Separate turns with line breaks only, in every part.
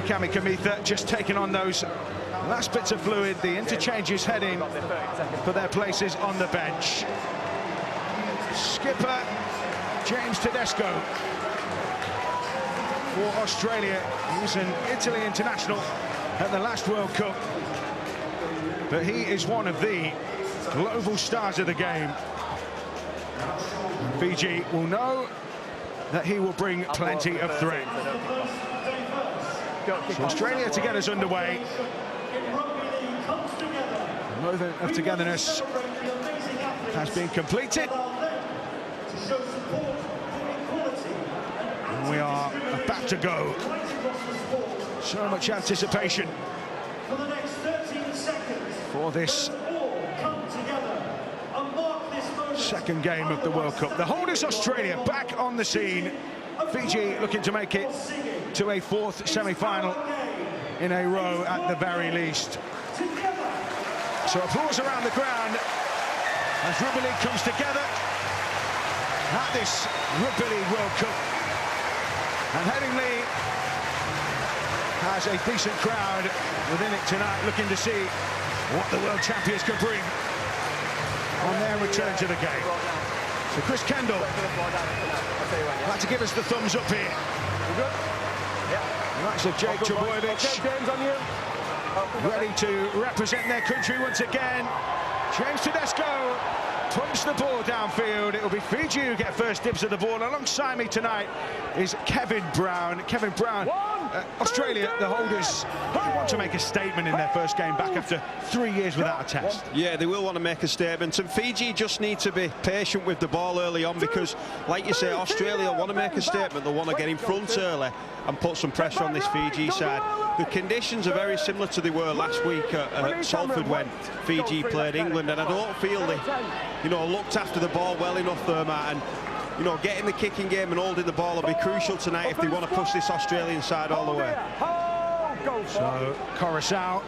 Kami Kamitha just taking on those last bits of fluid. The interchanges heading for their places on the bench. Skipper James Tedesco for Australia. He was an Italy international at the last World Cup, but he is one of the global stars of the game. Fiji will know that he will bring plenty of threat. So Australia to get us underway. The moment of togetherness has been completed. And we are about to go. So much anticipation for this second game of the World Cup. The holders Australia back on the scene. Fiji looking to make it to a fourth semi-final in a row at the very least. So applause around the ground as Rugby League comes together at this Rugby League World Cup. And Headingley has a decent crowd within it tonight, looking to see what the world champions can bring on their return to the game. So Chris Kendall had to give us the thumbs up here. The likes of Jake Trebojevic ready to represent their country once again. James Tedesco pumps the ball downfield. It will be Fiji who get first dibs of the ball. Alongside me tonight is Kevin Brown. Kevin Brown, Australia, the holders, want to make a statement in their first game back after 3 years without a test.
Yeah, they will want to make a statement, and Fiji just need to be patient with the ball early on, because, like you say, Australia want to make a statement. They want to get in front early and put some pressure on this Fiji side. The conditions are very similar to they were last week at Salford when Fiji played England, and I don't feel they, looked after the ball well enough there, Matt. And getting the kicking game and holding the ball will be crucial tonight if they want to push this Australian side all the way.
So Coruscant,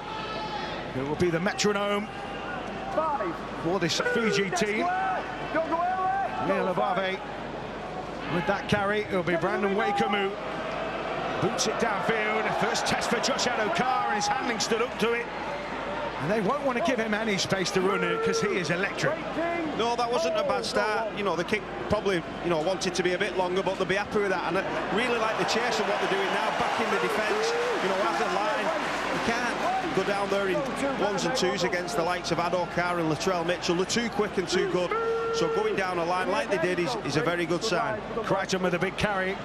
it will be the metronome for this Fiji team. Leila Bave with that carry. It'll be Brandon Wakemu. Boots it downfield. First test for Josh Adokar, and his handling stood up to it. And they won't want to give him any space to run it because he is electric.
No, that wasn't a bad start. The kick probably, wanted to be a bit longer, but they'll be happy with that. And I really like the chase and what they're doing now, backing the defence, as a line. You can't go down there in ones and twos against the likes of Adokar and Latrell Mitchell. They're too quick and too good. So going down a line like they did is a very good sign.
Crichton with a big carry.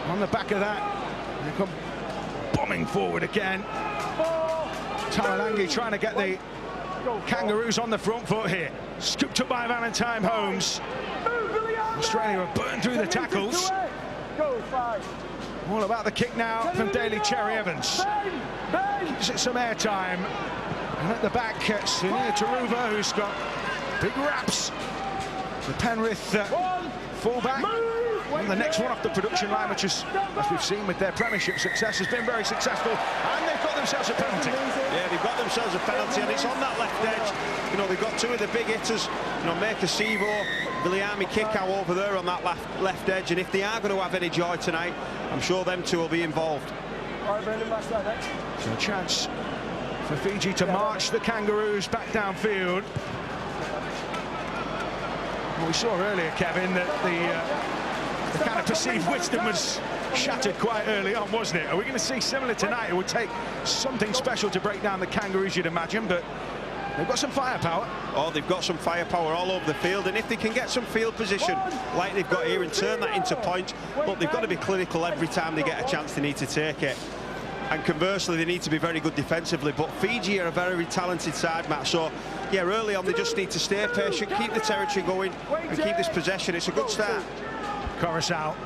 On the back of that, they come bombing forward again. Taralangi trying to get the Kangaroos on the front foot here. Scooped up by Valentine Holmes. Australia have burned through the tackles. All about the kick now from Daly Cherry Evans. Gives it some airtime. And at the back, Sunir Taruva, who's got big raps. The Penrith fullback. And the next one off the production line, which is, as we've seen with their Premiership success, has been very successful. And they've got themselves a penalty.
Yeah, they've got themselves a penalty, and it's on that left edge. They've got two of the big hitters, Meka Sivo, Viliami Kikau over there on that left edge. And if they are going to have any joy tonight, I'm sure them two will be involved.
So a chance for Fiji to march the Kangaroos back downfield. Well, we saw earlier, Kevin, that the kind of perceived wisdom was shattered quite early on, wasn't it? Are we going to see similar tonight? It would take something special to break down the Kangaroos, you'd imagine, but they've got some firepower.
Oh, they've got some firepower all over the field, and if they can get some field position like they've got here and turn that into points, look, they've got to be clinical every time they get a chance. They need to take it. And conversely, they need to be very good defensively. But Fiji are a very talented side, Matt. So, yeah, early on, they just need to stay patient, keep the territory going, and keep this possession. It's a good start.
Coruscant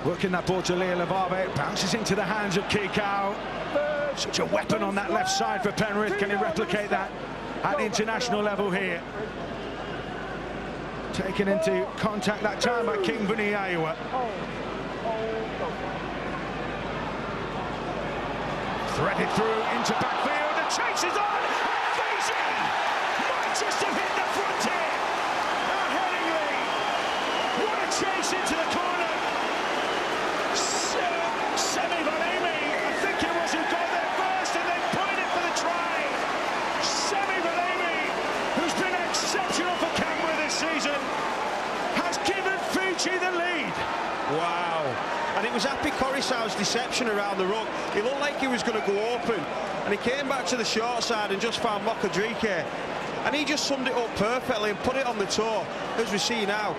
working that ball to Leila Bave. Bounces into the hands of Kikau. Such a weapon on that left side for Penrith. Can he replicate that at international level here? Taken into contact that time by King Vuniyawa. Threaded through into backfield, and chases on. Fiji might just have hit the frontier. And Headingley, what a chase into the corner. Semi Vanemi, I think
was Happy Coruscant's deception around the ruck. He looked like he was going to go open, and he came back to the short side and just found Mokadrike, and he just summed it up perfectly and put it on the toe. As we see now,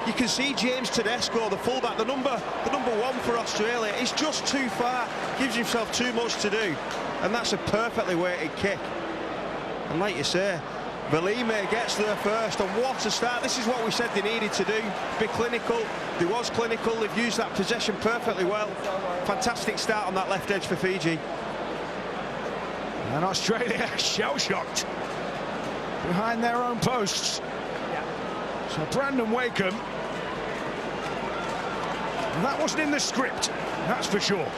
you can see James Tedesco, the fullback, the number one for Australia, is just too far, gives himself too much to do, and that's a perfectly weighted kick. And like you say, Velime gets there first, and what a start. This is what we said they needed to do, be clinical. They was clinical, they've used that possession perfectly well. Fantastic start on that left edge for Fiji.
And Australia shell-shocked behind their own posts. So Brandon Wakeham, that wasn't in the script, that's for sure.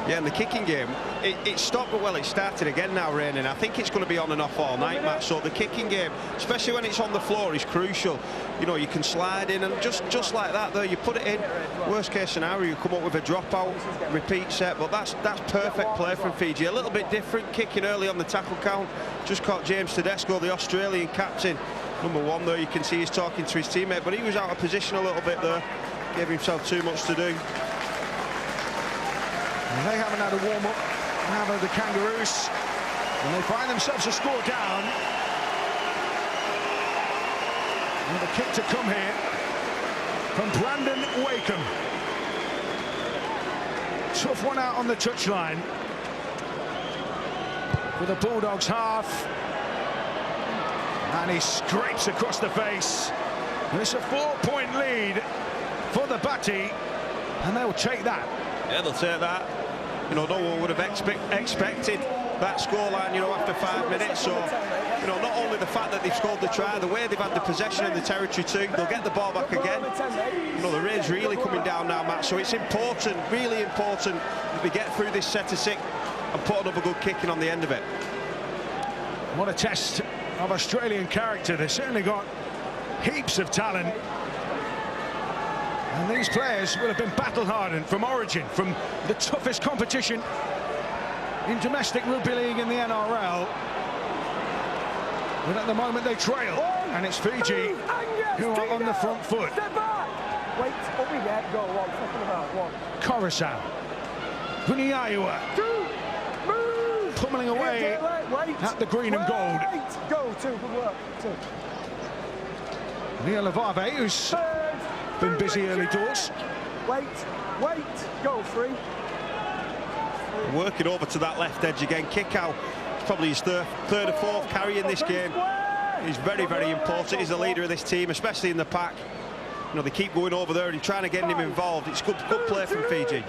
Yeah, and the kicking game, it stopped, but well, it started again now raining. I think it's going to be on and off all night, Matt. So the kicking game, especially when it's on the floor, is crucial. You know, you can slide in, and just like that, though, you put it in. Worst case scenario, you come up with a dropout, repeat set. But that's perfect play from Fiji. A little bit different, kicking early on the tackle count. Just caught James Tedesco, the Australian captain. Number one, though, you can see he's talking to his teammate, but he was out of position a little bit there. Gave himself too much to do.
And they haven't had a warm-up, have the Kangaroos, and they find themselves a score down. And a kick to come here from Brandon Wakeham. Tough one out on the touchline for the Bulldogs half. And he scrapes across the face. And it's a 4-point lead for the Batty, and they'll take that.
Yeah, they'll take that. You know, no one would have expected that scoreline, you know, after 5 minutes. So, you know, not only the fact that they've scored the try, the way they've had the possession in the territory too, they'll get the ball back again. You know, the rain's really coming down now, Matt, so it's important, really important, that we get through this set of 6 and put another good kicking on the end of it.
What a test of Australian character. They've certainly got heaps of talent. And these players will have been battle-hardened from origin, from the toughest competition in domestic rugby league in the NRL. But at the moment they trail, and it's Fiji who are on the front foot.
Wait, up we get, go, 1 second about, 1.
Coruscant, Buniaiwa, pummeling away at the green and gold.
Go, 2, good work, 2.
Neil Lavave, who's been busy early doors.
Wait, go, 3.
Working over to that left edge again. Kick out. It's probably his third or fourth carry in this game. He's very, very important. He's the leader of this team, especially in the pack. You know, they keep going over there and trying to get him involved. It's good play from Fiji.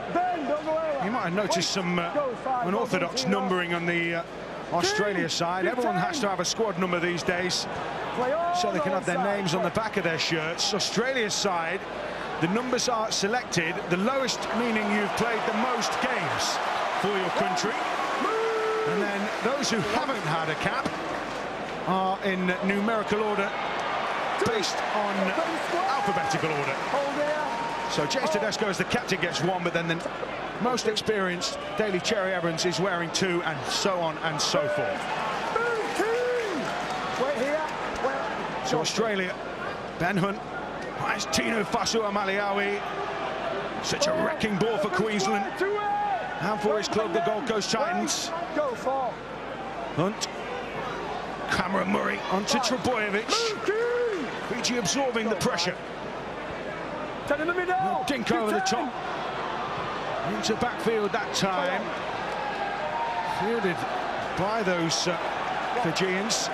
You might have noticed some unorthodox numbering on the Australia side. Everyone has to have a squad number these days, so they can have their names on the back of their shirts. Australia's side, the numbers are selected, the lowest meaning you've played the most games for your country, and then those who haven't had a cap are in numerical order based on alphabetical order. So James Tedesco as the captain gets 1, but then the most experienced Daly Cherry Evans is wearing 2, and so on and so forth. So Australia, Ben Hunt, finds Tino Fa'asuamaleaui. Such a wrecking ball for Queensland and for his club, the Gold Coast Titans. Hunt, Cameron Murray onto Trebojevic. Fiji absorbing the pressure. Dink over the top. Into backfield that time. Fielded by those Fijians.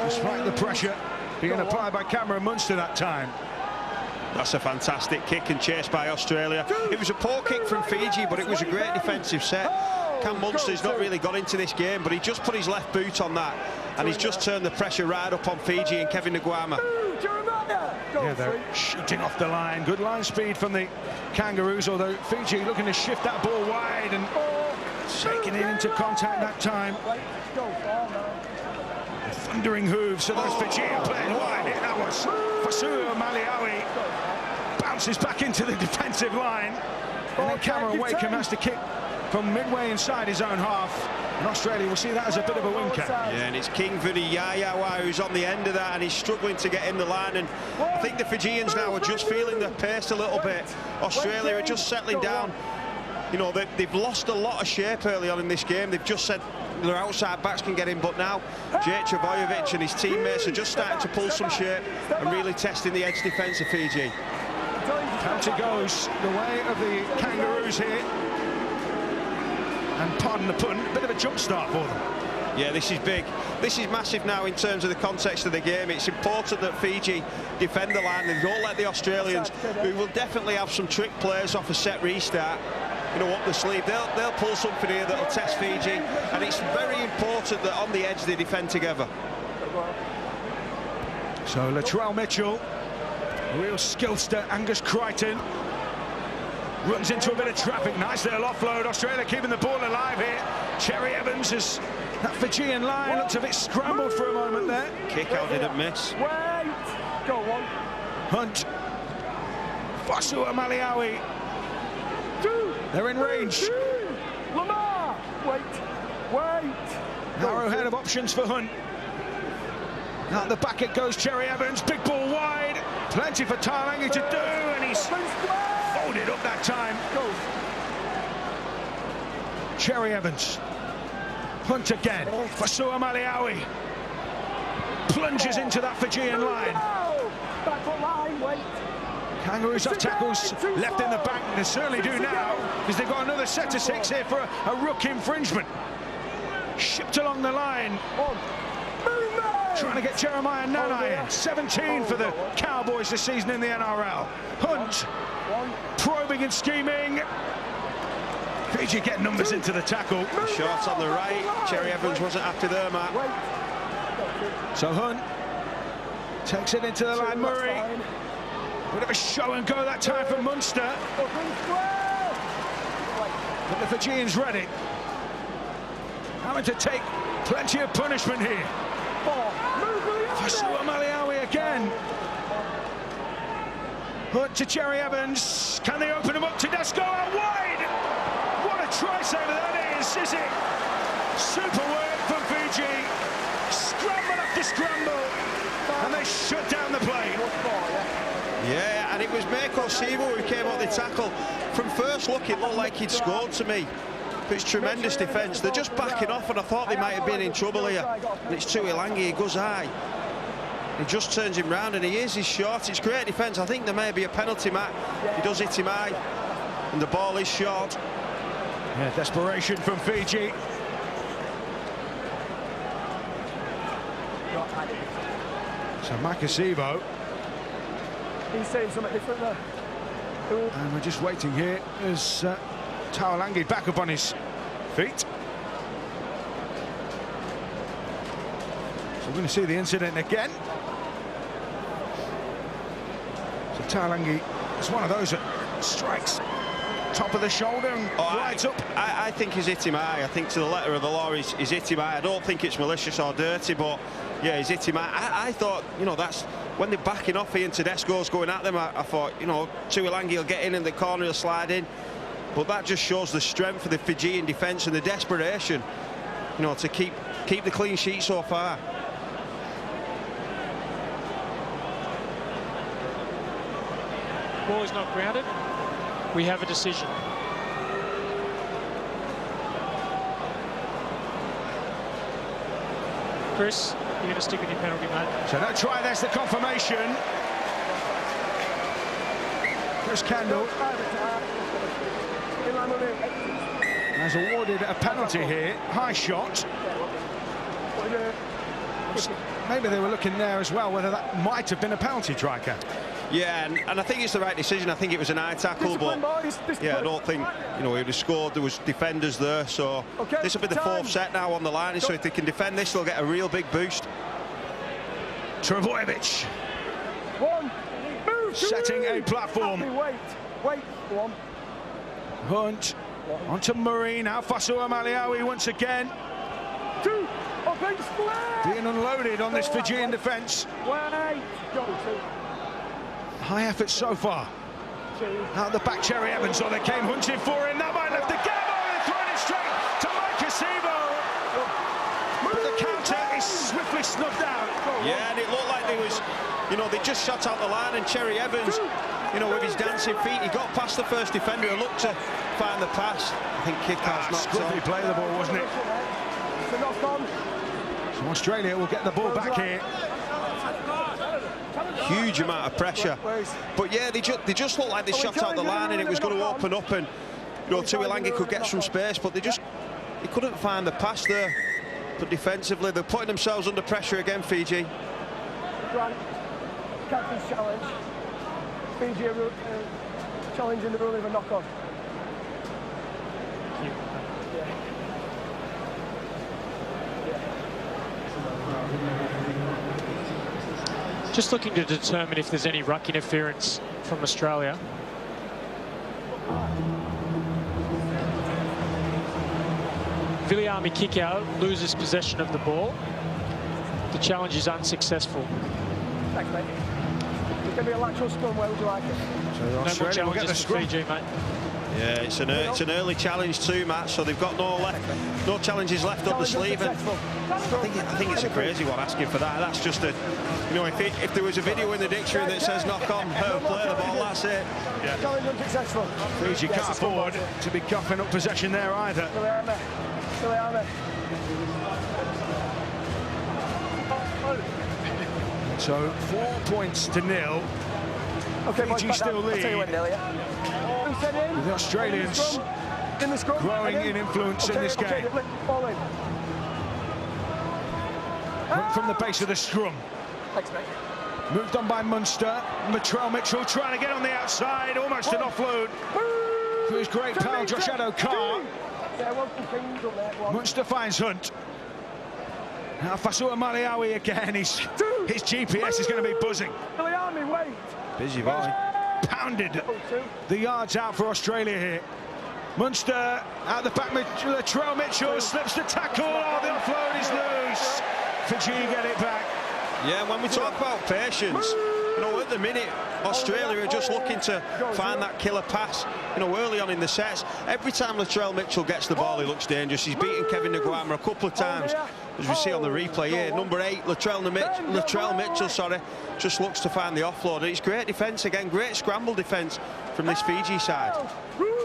Despite the pressure being applied by Cameron Munster that time.
That's a fantastic kick and chase by Australia. It was a poor kick from Fiji, but it was a great defensive set. Cam Munster's not really got into this game, but he just put his left boot on that, and he's just turned the pressure right up on Fiji and Kevin Nguama.
Yeah, they're shooting off the line. Good line speed from the Kangaroos, although Fiji looking to shift that ball wide and taking it into contact that time. The thundering hooves of those Fijian players wide. That was Fa'asuamaleaui. Bounces back into the defensive line. And then Cameron Wakeham has to kick from midway inside his own half. And Australia will see that as a bit of a winker.
Yeah, and it's King Vuniyayawa who's on the end of that, and he's struggling to get in the line. And I think the Fijians now are just feeling their pace a little bit. Australia are just settling down. You know, they've lost a lot of shape early on in this game. They've just said their outside backs can get in, but now Jake Trbojevic and his teammates are just starting to pull some shape and really testing the edge defence of Fiji.
Counter goes the way of the Kangaroos here. And pardon the pun, a bit of a jump start for them.
Yeah, this is big. This is massive now in terms of the context of the game. It's important that Fiji defend the line and don't let the Australians, who will definitely have some trick plays off a set restart, you know, up the sleeve. They'll pull something here that'll test Fiji, and it's very important that on the edge they defend together.
So Latrell Mitchell, real skillster, Angus Crichton runs into a bit of traffic. Nice little offload. Australia keeping the ball alive here. Cherry Evans has that Fijian line looked a bit scrambled for a moment there.
Kick out didn't miss.
Wait! Go on.
Hunt. Fasua Maliawi. They're in range.
Lamar! Wait!
Arrowhead of options for Hunt. Out the back it goes, Cherry Evans. Big ball wide. Plenty for Talangi to do, and he's folded up that time. Cherry Evans. Hunt again. Fasua Maliawi. Plunges into that Fijian line.
Back line, wait.
Kangaroos have tackles left in the bank. They certainly do now, because they've got another set of 6 here for a ruck infringement. Shipped along the line. Trying to get Jeremiah Nanai in. 17 for the Cowboys this season in the NRL. Hunt probing and scheming. Fiji get numbers into the tackle.
The shot on the right. Cherry Evans wasn't happy there, Matt.
So Hunt takes it into the line. Murray. Bit of a show and go that time for Munster. But the Fijians read it. Having to take plenty of punishment here. Fasua Maliawi again. Hunt to Cherry Evans. Can they open him up to Desco out wide? What a try saver that is it? Super work from Fiji. Scramble after scramble. And they shut down the play.
Yeah, and it was Mako Sivo who came out the tackle. From first look, it looked like he'd scored to me. But it's tremendous defence. They're just backing off, and I thought they might have been in trouble here. And it's Tuilangi, he goes high. He just turns him round, and he is his short. It's great defence. I think there may be a penalty, Matt. He does hit him high, and the ball is short.
Yeah, desperation from Fiji. So Makasivo.
He's saying something different there.
And we're just waiting here as Taolangi back up on his feet. So we're going to see the incident again. So Taolangi is one of those that strikes top of the shoulder and rides up.
I think he's hit him high. I think to the letter of the law he's hit him high. I don't think it's malicious or dirty, but yeah, he's hit him high. I thought, you know, that's when they're backing off here and Tedesco's going at them. I thought, you know, Tuilangi will get in the corner, he'll slide in. But that just shows the strength of the Fijian defence and the desperation, you know, to keep the clean sheet so far.
Ball is not grounded. We have a decision. Chris, you're going to stick with your penalty, mate.
So no try, there's the confirmation. Chris Kendall has awarded a penalty here. High shot. Maybe they were looking there as well, whether that might have been a penalty try, Ken.
Yeah, and I think it's the right decision. I think it was an eye tackle, but yeah, I don't think, you know, he would have scored. There was defenders there, so this will be the 4th set now on the line. So if they can defend this, they'll get a real big boost.
Trbojevic setting a platform.
Wait, go on.
Hunt onto Murray, now Fasua Maliawi once again. Being unloaded on this Fijian defence. High effort so far. Out the back, Cherry Evans, they came hunting for him. That might lift the game. snuffed out.
Yeah, and it looked like they just shot out the line, and Cherry Evans, with his dancing feet, he got past the first defender and looked to find the pass. I think Kickout's knocked on.
Scruffy play the ball, wasn't it? So Australia will get the ball back here.
Huge amount of pressure. But yeah, they just looked like they shot out the line and it was going to open up, and Tuilagi could get some space, but they couldn't find the pass there. But defensively, they're putting themselves under pressure again, Fiji.
Grant, captain's challenge. Fiji challenging the rule of a knock-on.
Just looking to determine if there's any ruck interference from Australia. Viliami kick-out loses possession of the ball. The challenge is unsuccessful.
Thanks, mate. It's going to be a lateral scrum. Where would you like it?
So
No more
Australia will get the
challenges for
scrum.
Fiji, mate.
Yeah, it's an early challenge too, Matt. So they've got no challenges left up the sleeve. And I think it's a crazy one asking for that. That's just a, if there was a video in the dictionary that says knock on, play the ball, that's it.
Yeah.
Challenge unsuccessful.
Fiji can't afford to be coughing up possession there either. So 4 points to nil.
Okay,
Fiji still lead. With the Australians
in the scrum,
growing in influence in this game. From the base of the scrum.
Thanks, mate.
Moved on by Munster. Latrell Mitchell trying to get on the outside. Almost an offload for his great pal Josh Addo-Carr. Munster finds Hunt. Now Fasua Maliawi again. His GPS is going to be buzzing.
Busy volley.
Pounded the yards out for Australia here. Munster out the back. Latrell Mitchell slips the tackle. Oh, the offload is loose. Fiji get it back.
Yeah, when we talk about patience, at the minute, Australia are just looking to find that killer pass, early on in the sets. Every time Latrell Mitchell gets the ball, he looks dangerous. He's beaten Kevin Nguama a couple of times, as we see on the replay here. Number 8, Latrell Mitchell, just looks to find the offload. And it's great defence again, great scramble defence from this Fiji side.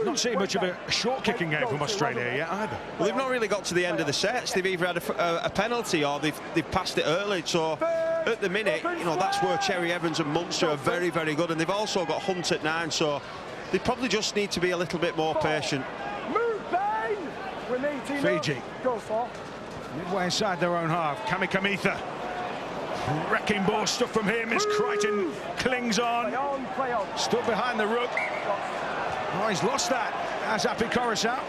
Not seeing much of a short kicking game from Australia yet either.
Well, they've not really got to the end of the sets. They've either had a penalty or they've passed it early. So at the minute, that's where Cherry Evans and Munster are very, very good. And they've also got Hunt at 9. So they probably just need to be a little bit more patient.
Fiji. Midway inside their own half. Kamikamitha. Wrecking ball stuff from him as Crichton clings on. Stood behind the ruck. Oh, he's lost that. As Api Coruscant.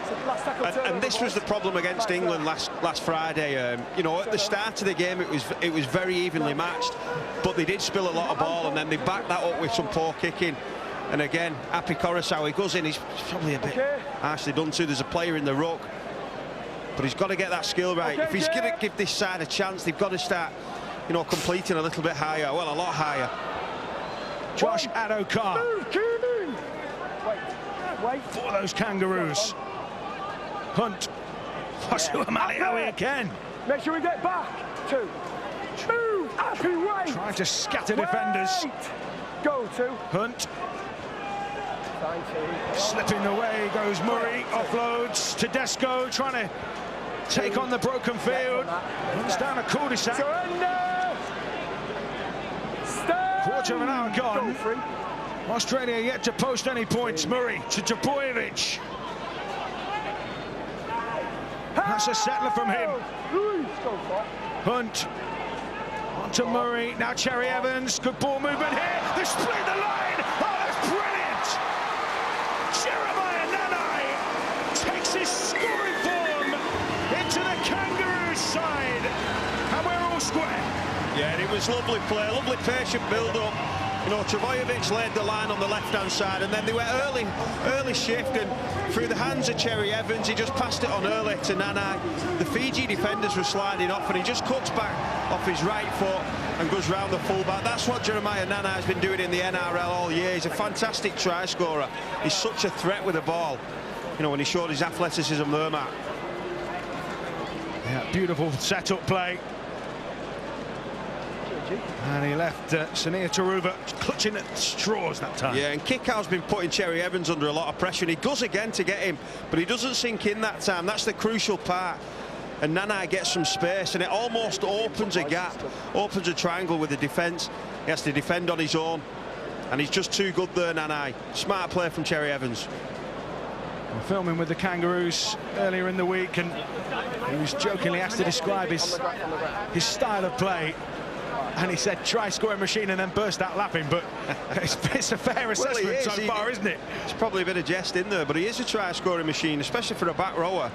And this was the problem against England last Friday. At the start of the game, it was very evenly matched, but they did spill a lot of ball, and then they backed that up with some poor kicking. And again, Api Coruscant, he goes in, he's probably a bit harshly done to. There's a player in the ruck, but he's got to get that skill right. If he's going to give this side a chance, they've got to start, completing a little bit higher, well, a lot higher.
Josh Addo-Carr. For those Kangaroos. Hunt. Fasua Maliawi again.
Make sure we get back. 2. Move. Happy way.
Trying to scatter defenders.
Go to
Hunt. Slipping away goes Murray. Offloads. Tedesco trying to take on the broken field. Runs down a cul-de-sac. Quarter of an hour gone. Australia yet to post any points. Murray to Tebojevic. That's a settler from him. Hunt. On to Murray. Now Cherry Evans. Good ball movement here. They split the line. Oh, that's brilliant. Jeremiah Nanai takes his scoring form into the Kangaroos side. And we're all square.
Yeah, and it was lovely play, lovely patient build-up. Tebojevic led the line on the left-hand side, and then they went early shift, and through the hands of Cherry Evans, he just passed it on early to Nanai. The Fiji defenders were sliding off, and he just cuts back off his right foot and goes round the fullback. That's what Jeremiah Nanai has been doing in the NRL all year. He's a fantastic try scorer. He's such a threat with the ball. When he showed his athleticism there, Matt.
Yeah, beautiful set-up play.
Fiji.
And he left Sania Taruva clutching at straws that time.
Yeah, and Kickout's been putting Cherry Evans under a lot of pressure, and he does again to get him, but he doesn't sink in that time. That's the crucial part. And Nanai gets some space, and it almost opens a gap, opens a triangle with the defence. He has to defend on his own, and he's just too good there, Nanai. Smart play from Cherry Evans.
We're filming with the Kangaroos earlier in the week, and he was jokingly asked to describe his style of play, and he said try scoring machine and then burst out laughing, but it's a fair assessment so far, isn't it?
There's probably a bit of jest in there, but he is a try scoring machine, especially for a back rower.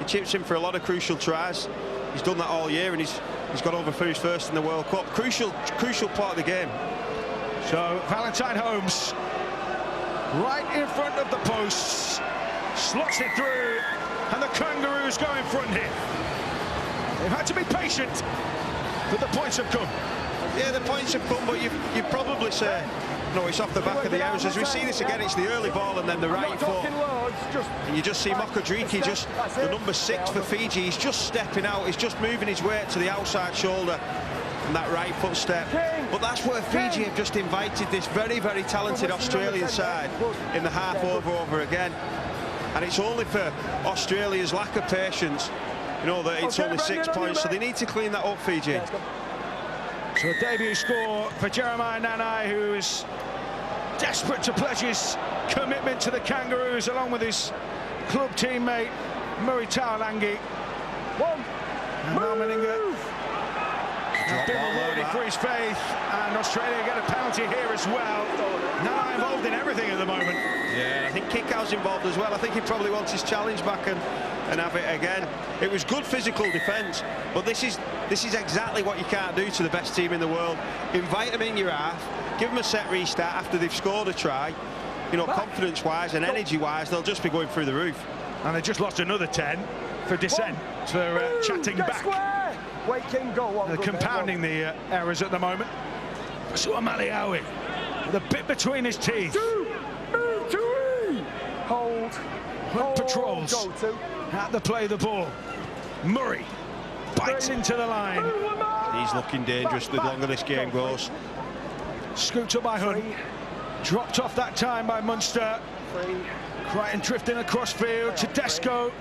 He chips in for a lot of crucial tries. He's done that all year, and he's got over for his first in the World Cup. Crucial part of the game.
So Valentine Holmes right in front of the posts, slots it through, and the Kangaroos go in front here. They've had to be patient, but the points have come.
Yeah, the points have come, but you'd probably say, no, it's off the back of the house. As we see this again, it's the early ball and then the right foot. And you just see Mokodriki, just the number 6 for Fiji. He's just stepping out. He's just moving his weight to the outside shoulder and that right foot step. But that's where Fiji have just invited this very, very talented Australian side in the half over again. And it's only for Australia's lack of patience, you know, that it's only 6 points. So they need to clean that up, Fiji.
So a debut score for Jeremiah Nanai, who is desperate to pledge his commitment to the Kangaroos along with his club teammate Murray Taolangi. And Malmaninga has been rewarded for his faith, and Australia get a penalty here as well. Nanai involved in everything at the moment.
Yeah, I think Kickout's involved as well. I think he probably wants his challenge back and have it again. It was good physical defence, but this is exactly what you can't do to the best team in the world. Invite them in your half, give them a set restart after they've scored a try. You know, confidence-wise and energy-wise, they'll just be going through the roof.
And they just lost another 10 for dissent, for chatting back. They're compounding the errors at the moment. Suamaliawi with a bit between his teeth.
Hold.
Patrols at the play the ball. Murray bites into the line.
He's looking dangerous the longer this game goes.
Scooped up by Hunt. Dropped off that time by Munster. Crichton drifting across field. Tedesco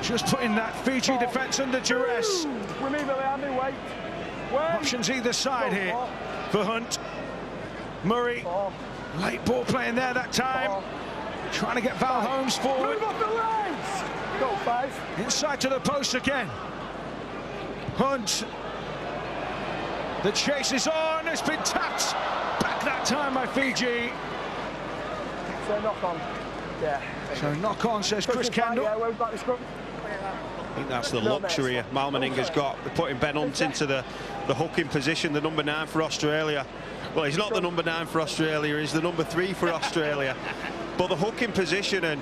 just putting that Fiji defence under duress. Options either side here for Hunt. Murray, late ball playing there that time. Trying to get Val Holmes forward. Inside to the post again. Hunt. The chase is on. It's been tapped back that time by Fiji.
So knock on. Yeah.
So knock on, says Chris Kendall.
I think that's the luxury Malmaninga's got. They're putting Ben Hunt into the hooking position, the number 9 for Australia. Well, he's not the number 9 for Australia, he's the number 3 for Australia. But the hooking position, and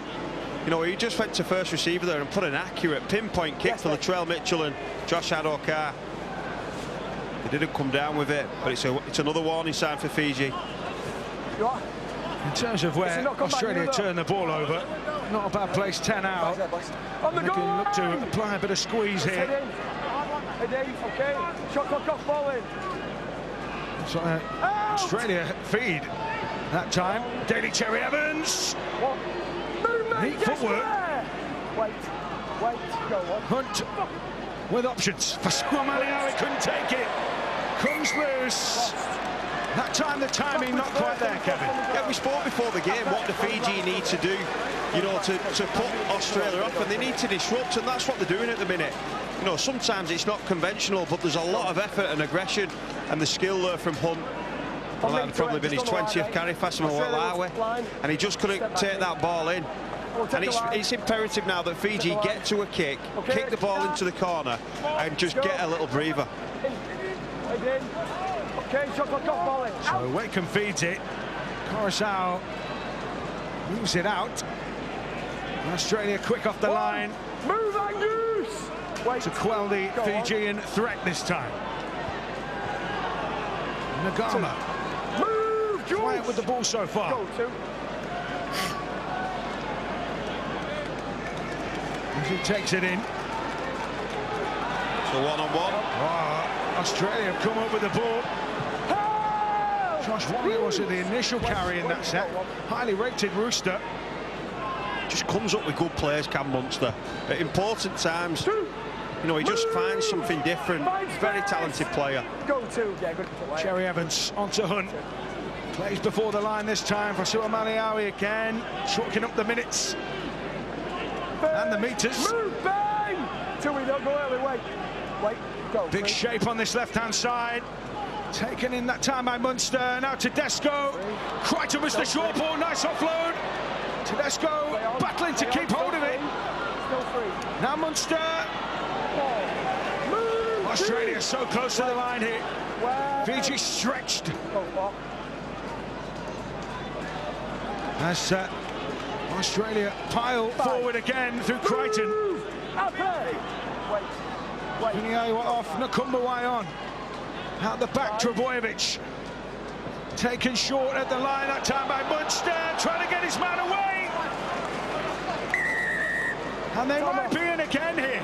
you know, he just went to first receiver there and put an accurate pinpoint kick for Latrell Mitchell and Josh Adokar. They didn't come down with it, but it's another warning sign for Fiji.
In terms of where Australia turn the ball over, not a bad place, 10 out. And they can look to apply a bit of squeeze here. So Australia feed that time. Daly Cherry Evans. Neat footwork. Hunt with options. For Suamaliawi, couldn't take it. Comes loose. That time, the timing not quite there, Kevin.
Yeah, we spoke before the game what the Fiji need to do, you know, to put Australia off, and they need to disrupt, and that's what they're doing at the minute. You know, sometimes it's not conventional, but there's a lot of effort and aggression and the skill there from Hunt. Well, that had probably been his 20th carry, Fasamawalawe, and he just couldn't take that ball in. And it's imperative now that Fiji get to a kick the ball into the corner, and just get a little breather.
So Wakeham feeds it. Coruscant moves it out. Australia quick off the line to quell the Fijian threat this time. Nagama quiet with the ball so far. As he takes it in.
So one-on-one.
Australia have come up with the ball. Josh Wally was the initial carry in that set. Highly rated rooster.
Just comes up with good players, Cam Munster. At important times, you know, he just finds something different. Very talented player.
Cherry Evans onto Hunt. Plays before the line this time for Suamaniawi again. Chalking up the minutes. And the meters. Big shape on this left-hand side. Taken in that time by Munster. Now Tedesco. Crichton was the short ball. Nice offload. Tedesco battling to keep hold of it. Now Munster. Australia so close to the line here. Fiji stretched. As Australia pile forward again through Crichton. Piniaiwa off, Nakumbawai on. Out the back, Trebojevic. Taken short at the line that time by Munster, trying to get his man away. And they might be in again here.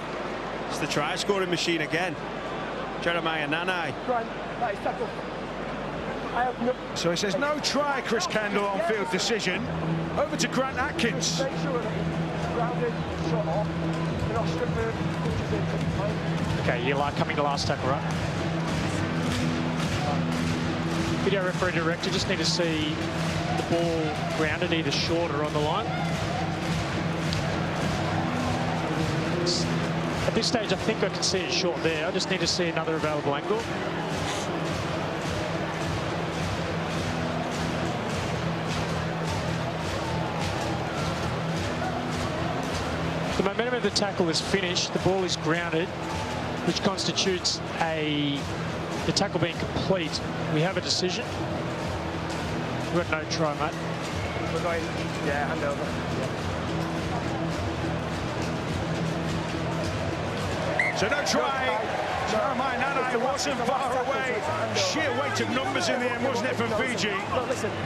It's the try-scoring machine again. Jeremiah Nanai.
So he says no try, Chris Kendall, on field decision. Over to Grant Atkins.
Okay, you like coming to last tackle, right? Video referee director, just need to see the ball grounded either short or on the line. At this stage, I think I can see it short there. I just need to see another available angle. The momentum of the tackle is finished. The ball is grounded, which constitutes the tackle being complete. We have a decision. We've got no try, mate.
We're going, yeah, hand over.
So no try. Jeremiah Nanai wasn't far away. Sheer weight of numbers in the end, wasn't it, from Fiji?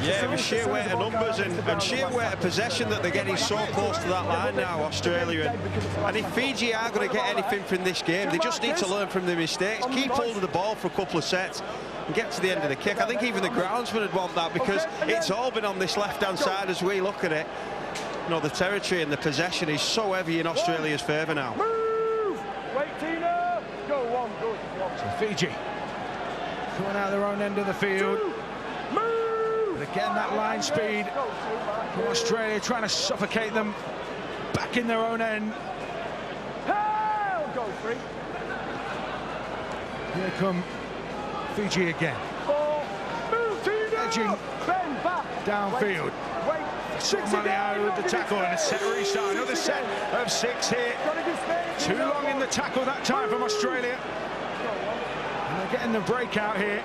Yeah, it was sheer weight of numbers and sheer weight of possession that they're getting so close to that line now, Australia. And if Fiji are going to get anything from this game, they just need to learn from their mistakes, keep hold of the ball for a couple of sets and get to the end of the kick. I think even the groundsman would want that, because it's all been on this left-hand side as we look at it. You know, the territory and the possession is so heavy in Australia's favour now.
So Fiji coming out their own end of the field. But again, that line speed from Australia trying to suffocate them back in their own end. Here come Fiji again. Edging downfield. Suamaniawi with the tackle and a set restart. Another set of 6 here. Too long in the tackle that time from Australia. And they're getting the breakout here.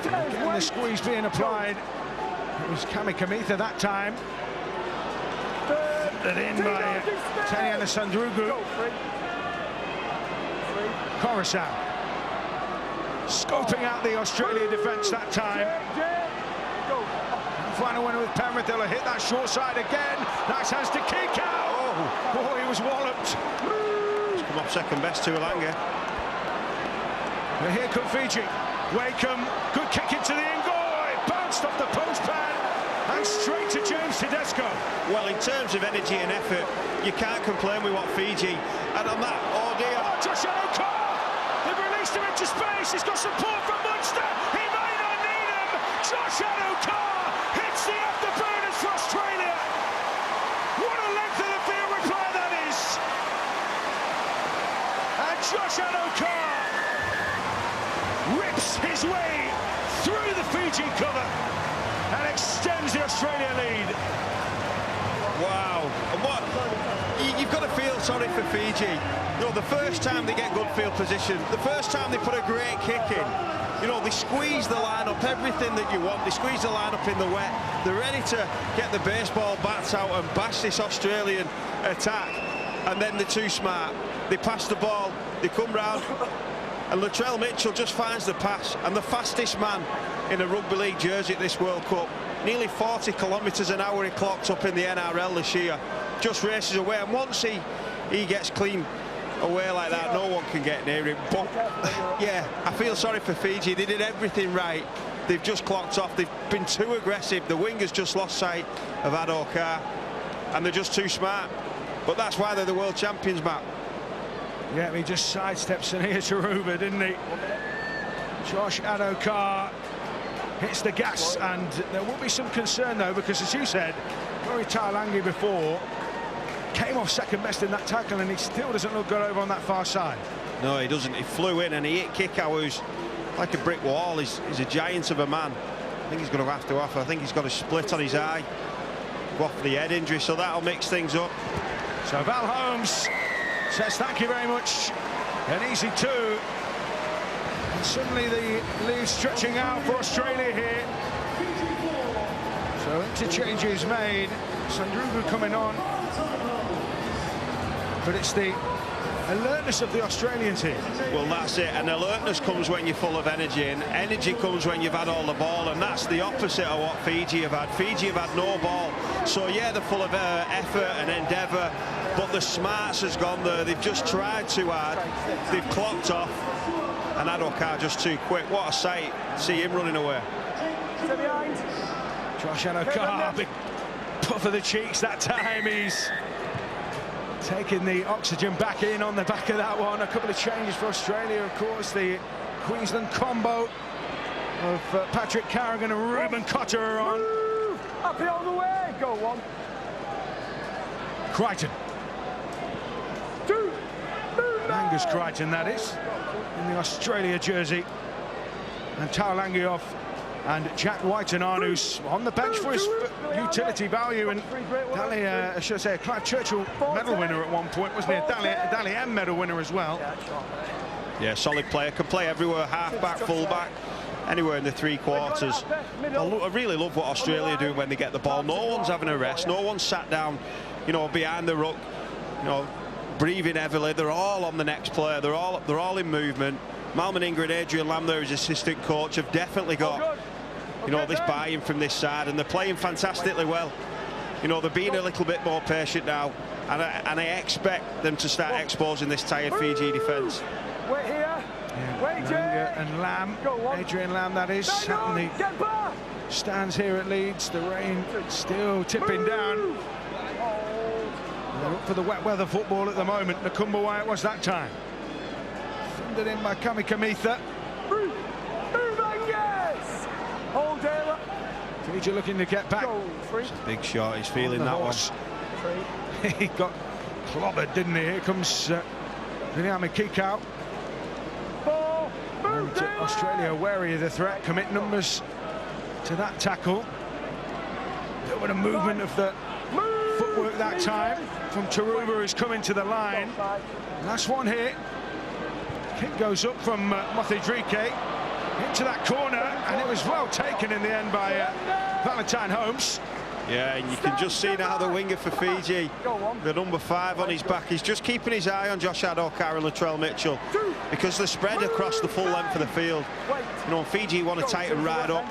Again, the squeeze being applied. It was Kami Kamitha that time. That in by Tanyana Sandrugu. Coruscant scoping out the Australia defence that time. Final winner with Penrith. They'll hit that short side again. Nice hands to kick out. Oh, he was walloped.
He's come off second best to Alanga.
And here come Fiji. Wakeham, good kick into the in-goal. It bounced off the post pad and straight to James Tedesco.
Well, in terms of energy and effort, you can't complain with what Fiji. And on that, oh dear.
Oh, Josh Adokar! They've released him into space. He's got support from Munster. He may not need him. Josh Adokar hits the afterburners for Australia. What a length of the field reply that is. And Josh Adokar rips his way through the Fiji cover and extends the Australia lead.
Wow. And what you've got to feel sorry for Fiji. You know, the first time they get good field position, the first time they put a great kick in, you know, they squeeze the line up, everything that you want. They squeeze the line up in the wet. They're ready to get the baseball bats out and bash this Australian attack. And then they're too smart. They pass the ball, they come round, and Latrell Mitchell just finds the pass. And the fastest man in a rugby league jersey at this World Cup, nearly 40 kilometres an hour he clocked up in the NRL this year, just races away. And once he he gets clean away like that, no one can get near him. But yeah, I feel sorry for Fiji. They did everything right. They've just clocked off. They've been too aggressive. The wingers just lost sight of Adokar, and they're just too smart. But that's why they're the world champions, Matt.
Yeah, he just sidesteps in here to Ruba, didn't he? Josh Adokar hits the gas, and there will be some concern though, because as you said, Murray Taulagi before came off second best in that tackle, and he still doesn't look good over on that far side.
No, he doesn't. He flew in and he hit Kikau, who's like a brick wall. He's a giant of a man. I think he's going to have to offer. I think he's got a split on his eye, go off for the head injury, so that'll mix things up.
So Val Holmes says thank you very much, an easy two. And suddenly the lead stretching out for Australia here. So interchanges made. Sandrubu coming on. But it's the alertness of the Australians here.
Well, that's it, and alertness comes when you're full of energy, and energy comes when you've had all the ball, and that's the opposite of what Fiji have had. Fiji have had no ball, so yeah, they're full of effort and endeavour, but the smarts has gone there. They've just tried too hard, they've clocked off, and Adokar just too quick. What a sight, see him running away.
Josh Adokar, big puff of the cheeks that time. He's taking the oxygen back in on the back of that one. A couple of changes for Australia, of course. The Queensland combo of Patrick Carrigan and Ruben Cotter are on.
Up the other way, go on.
Crichton. Angus Crichton, that is, in the Australia jersey. And Taulagi off. And Jack White-Arnu's on the bench for his utility value. And Dally, I should say, Clive Churchill medal winner at one point, wasn't he? A Dally M medal winner as well.
Yeah, solid player, can play everywhere, half-back, full-back, anywhere in the three quarters. I really love what Australia do when they get the ball. No one's having a rest, no one's sat down, you know, behind the ruck, you know, breathing heavily. They're all on the next player, they're all in movement. Mal Meninga and Adrian Lam, there as assistant coach, have definitely got, you know, this buy-in from this side, and they're playing fantastically well. You know, they're being a little bit more patient now, and I expect them to start exposing this tired Fiji defence.
Wait here.
Yeah, and Lam, Adrian Lam, that is, certainly stands here at Leeds. The rain still tipping down. They're up for the wet weather football at the moment. Nakumba Wyatt was that time. Thundered in by Kamikamitha. Fiji looking to get back.
It's a big shot, he's feeling that one.
He got clobbered, didn't he? Here comes Viliame Kikau. And Australia wary of the threat, commit numbers to that tackle. A little bit of movement of the footwork that time from Taruba, who's coming to the line. Last one here. Kick goes up from Mothidrike into that corner, and it was well taken in the end by Valentine Holmes.
Yeah, and you can just see now the winger for Fiji, the number 5 on his back. He's just keeping his eye on Josh Adokar and Latrell Mitchell, because they're spread across the full length of the field. You know, Fiji want to tighten right up,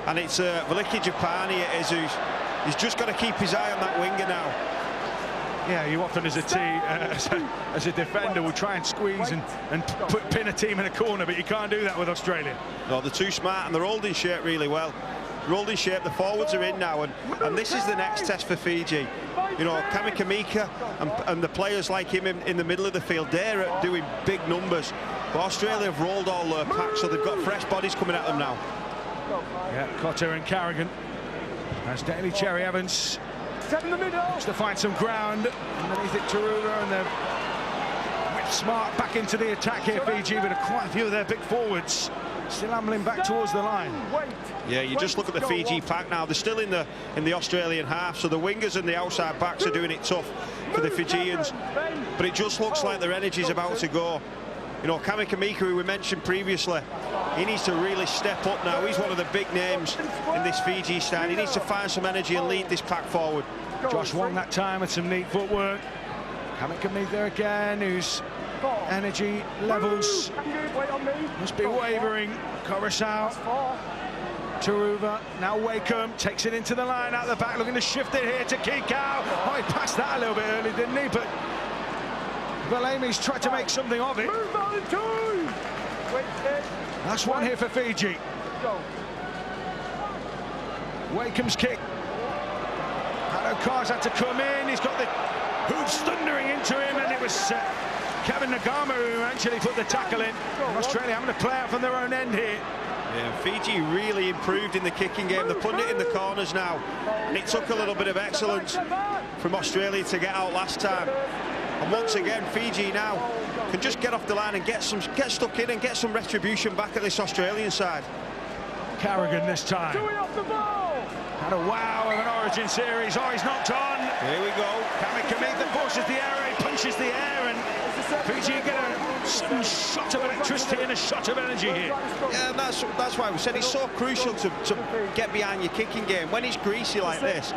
and it's Veliki Japani it is, he's just got to keep his eye on that winger now.
Yeah, you often as a team, as a defender, will try and squeeze and pin a team in a corner, but you can't do that with Australia.
No, they're too smart, and they're holding shape really well. They're holding shape, the forwards are in now, and this is the next test for Fiji. You know, Kamika and the players like him in the middle of the field, they're doing big numbers. But Australia have rolled all their packs, so they've got fresh bodies coming at them now.
Yeah, Cotter and Carrigan. As Daly Cherry Evans looks to find some ground underneath it. Taruba, and they're whipped smart back into the attack here, Fiji, but quite a few of their big forwards still ambling back towards the line.
Yeah, you just look at the Fiji pack now. They're still in the Australian half, so the wingers and the outside backs are doing it tough for the Fijians. But it just looks like their energy's about to go. You know, Kamika, who we mentioned previously, he needs to really step up now. He's one of the big names in this Fiji side. He needs to find some energy and lead this pack forward.
Josh Wong that time with some neat footwork. Kamika there again, whose energy levels must be wavering. Coruscant, Taruba, now Wakeham takes it into the line out the back, looking to shift it here to Kikau. Oh, he passed that a little bit early, didn't he? But Valemi's tried to make something of it. That's one here for Fiji. Wakeham's kick. Carr's had to come in. He's got the hooves thundering into him, and it was Kevin Nagama who actually put the tackle in. And Australia having to play out from their own end here.
Yeah, Fiji really improved in the kicking game. They're putting it in the corners now, and it took a little bit of excellence from Australia to get out last time. And once again, Fiji now can just get off the line and get stuck in and get some retribution back at this Australian side.
Carrigan this time. Had a wow of an Origin series. Oh, he's knocked on.
Here we go.
Kamikamitha forces the air, he punches the air, and Fiji get a sudden shot of electricity and a shot of energy here.
Yeah, that's why we said it's so crucial to get behind your kicking game. When it's greasy like this,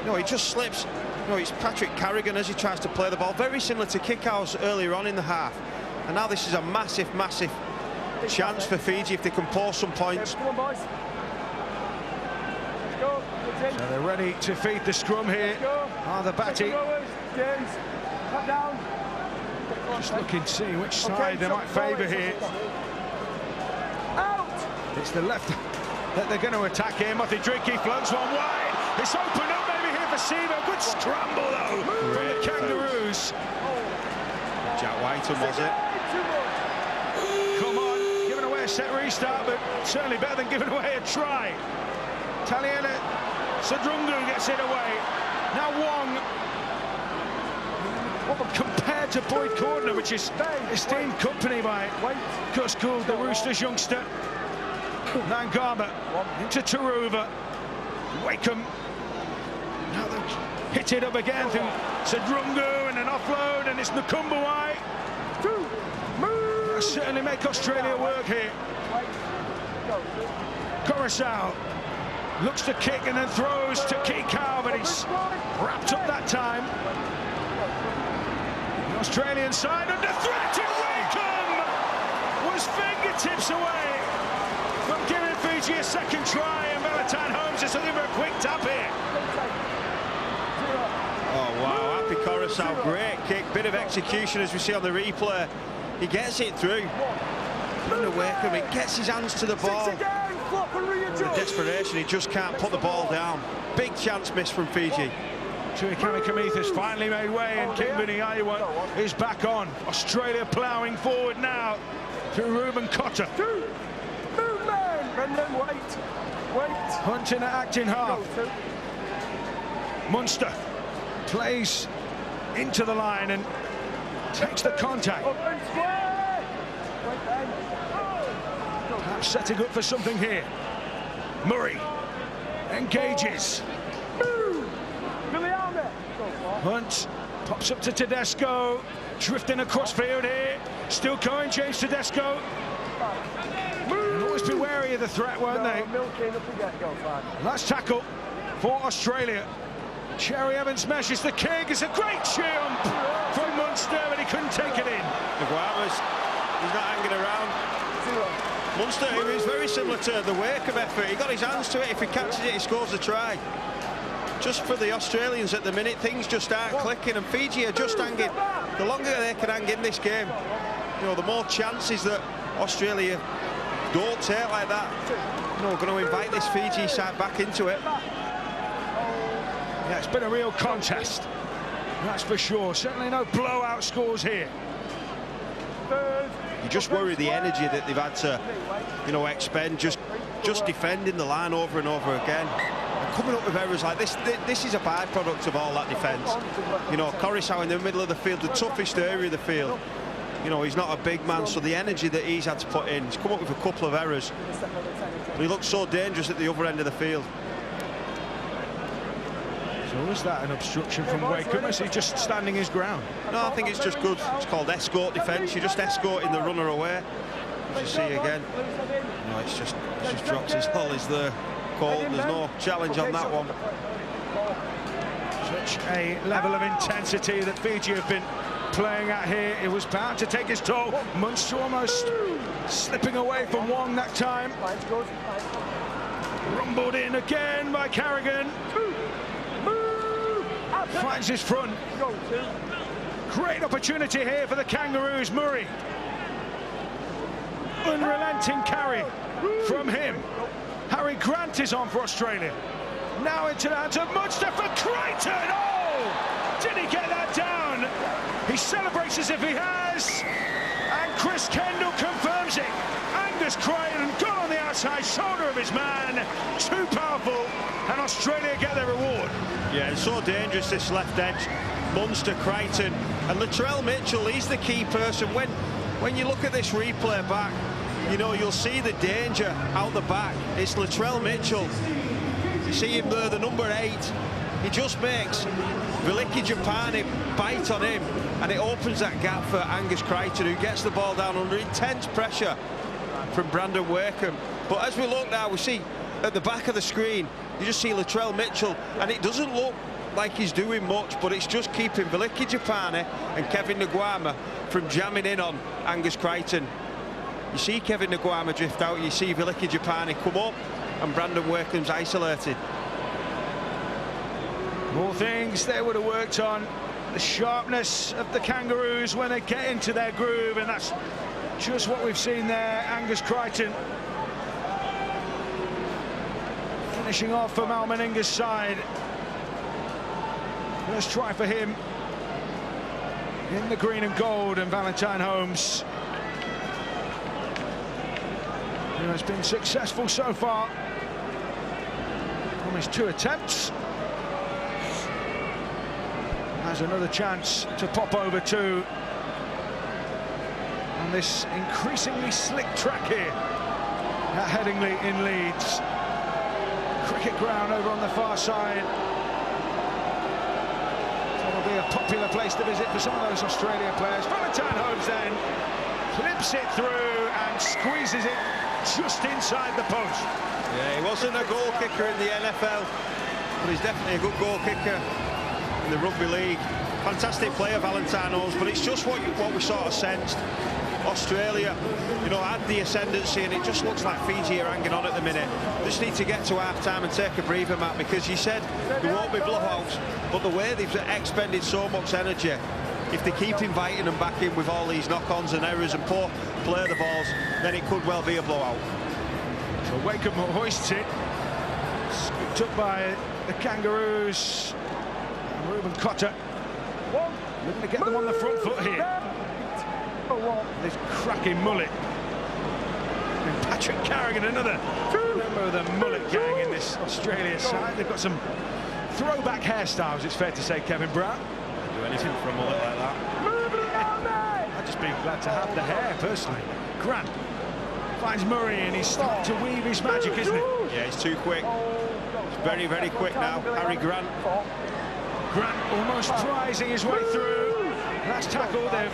he just slips. It's Patrick Carrigan as he tries to play the ball. Very similar to Kickhouse earlier on in the half. And now this is a massive, massive chance for Fiji if they can pour some points.
So they're ready to feed the scrum here. The Batty. Just looking to see which side they might favour here. It's the left that they're going to attack here. Mothidriki floats one wide. It's opened up maybe here for Siva. Good scramble though from the Kangaroos.
Jack Whiten, was it?
Come on, giving away a set restart, but certainly better than giving away a try. Taliena Sadrungu gets it away. Now Wong. Compared to Boyd Cordner, which is esteemed company by Gus Gould, the Roosters youngster. Nangama into Taruva. Wakeham. Now they hit it up again through Sadrungu and an offload, and it's Nakumbuwai. That'll certainly make Australia work here. Coruscant looks to kick and then throws to Kikau, but he's wrapped up that time. The Australian side under threat, and Wakeham was fingertips away from giving Fiji a second try, and Valentine Holmes is looking for a quick tap here.
Oh wow, happy Coruscant, great kick, bit of execution as we see on the replay. He gets it through. Under Wakeham, he gets his hands to the ball. The desperation, he just can't put the ball down. Big chance missed from Fiji.
Tui Kamikamitha's finally made way, and Kimbini Aiwa is back on. Australia ploughing forward now to Ruben Cotter. Hunting at acting half. Munster plays into the line and takes the contact. Perhaps setting up for something here. Murray engages. Hunt pops up to Tedesco, drifting across field here. Still going, James Tedesco. They'll always be wary of the threat, won't they? Last tackle for Australia. Cherry Evans meshes the kick. It's a great jump from Munster, but he couldn't take it in.
Maguire's, he's not hanging around. Munster, who is very similar to the Wakeham effort. He got his hands to it. If he catches it, he scores a try. Just for the Australians at the minute, things just aren't clicking, and Fiji are just hanging. The longer they can hang in this game, the more chances that Australia don't take like that. We're going to invite this Fiji side back into it.
Yeah, it's been a real contest, that's for sure. Certainly no blowout scores here.
You just worry the energy that they've had to, expend just defending the line over and over again. And coming up with errors like this, this is a byproduct of all that defence. Coruscant in the middle of the field, the toughest area of the field. He's not a big man, so the energy that he's had to put in, he's come up with a couple of errors. But he looks so dangerous at the other end of the field.
So was that an obstruction from Wakeham? Is he just standing his ground?
No, I think it's just good. It's called escort defence. You're just escorting the runner away. As you see again. No, it's just drops his lollies there. Called. There's no challenge on that one.
Such a level of intensity that Fiji have been playing at here. It was bound to take his toll. Munster almost slipping away from Wong that time. Rumbled in again by Carrigan. Finds his front. Great opportunity here for the Kangaroos. Murray. Unrelenting carry from him. Harry Grant is on for Australia. Now into the hands of Munster for Crichton. Oh! Did he get that down? He celebrates as if he has. And Chris Kendall confirms it. Angus Crichton got on the outside shoulder of his man. Too powerful. And Australia get their reward.
Yeah, it's so dangerous, this left edge. Munster, Crichton. And Latrell Mitchell, he's the key person. When you look at this replay back, you know, you'll see the danger out the back. It's Latrell Mitchell. You see him there, the number 8. He just makes Veliki Japani bite on him, and it opens that gap for Angus Crichton, who gets the ball down under intense pressure from Brandon Wakeham. But as we look now, we see at the back of the screen, you just see Latrell Mitchell, and it doesn't look like he's doing much, but it's just keeping Veliki Japani and Kevin Nguama from jamming in on Angus Crichton. You see Kevin Nguama drift out, you see Veliki Japani come up, and Brandon Wakeham's isolated.
More things they would have worked on. The sharpness of the Kangaroos when they get into their groove, and that's just what we've seen there. Angus Crichton finishing off from Al Meninga's side. First try for him in the green and gold, and Valentine Holmes, who has been successful so far from his 2 attempts, has another chance to pop over too on this increasingly slick track here at Headingley in Leeds. Cricket ground over on the far side. It'll be a popular place to visit for some of those Australia players. Valentine Holmes then clips it through and squeezes it just inside the post.
Yeah, he wasn't a goal kicker in the NFL, but he's definitely a good goal kicker in the rugby league. Fantastic player, Valentine Holmes, but it's just what we sort of sensed. Australia, you know, had the ascendancy, and it just looks like Fiji are hanging on at the minute. Just need to get to half-time and take a breather, Matt, because you said there won't be blowouts, but the way they've expended so much energy, if they keep inviting them back in with all these knock-ons and errors and poor play the balls, then it could well be a blowout.
So Wakeham hoists it. Scooped up by the Kangaroos. Ruben Cotter looking to get them on the front foot here. This cracking mullet. And Patrick Carrigan, another member of the mullet gang in this Australia side. They've got some throwback hairstyles, it's fair to say, Kevin Brown.
I'd do anything for a mullet like that.
I'd just be glad to have the hair, personally. Grant finds Murray, and he's starting to weave his magic, isn't he?
Yeah, he's too quick. He's very, very quick now. Harry Grant.
Grant almost prizing his way through. Last tackle, they've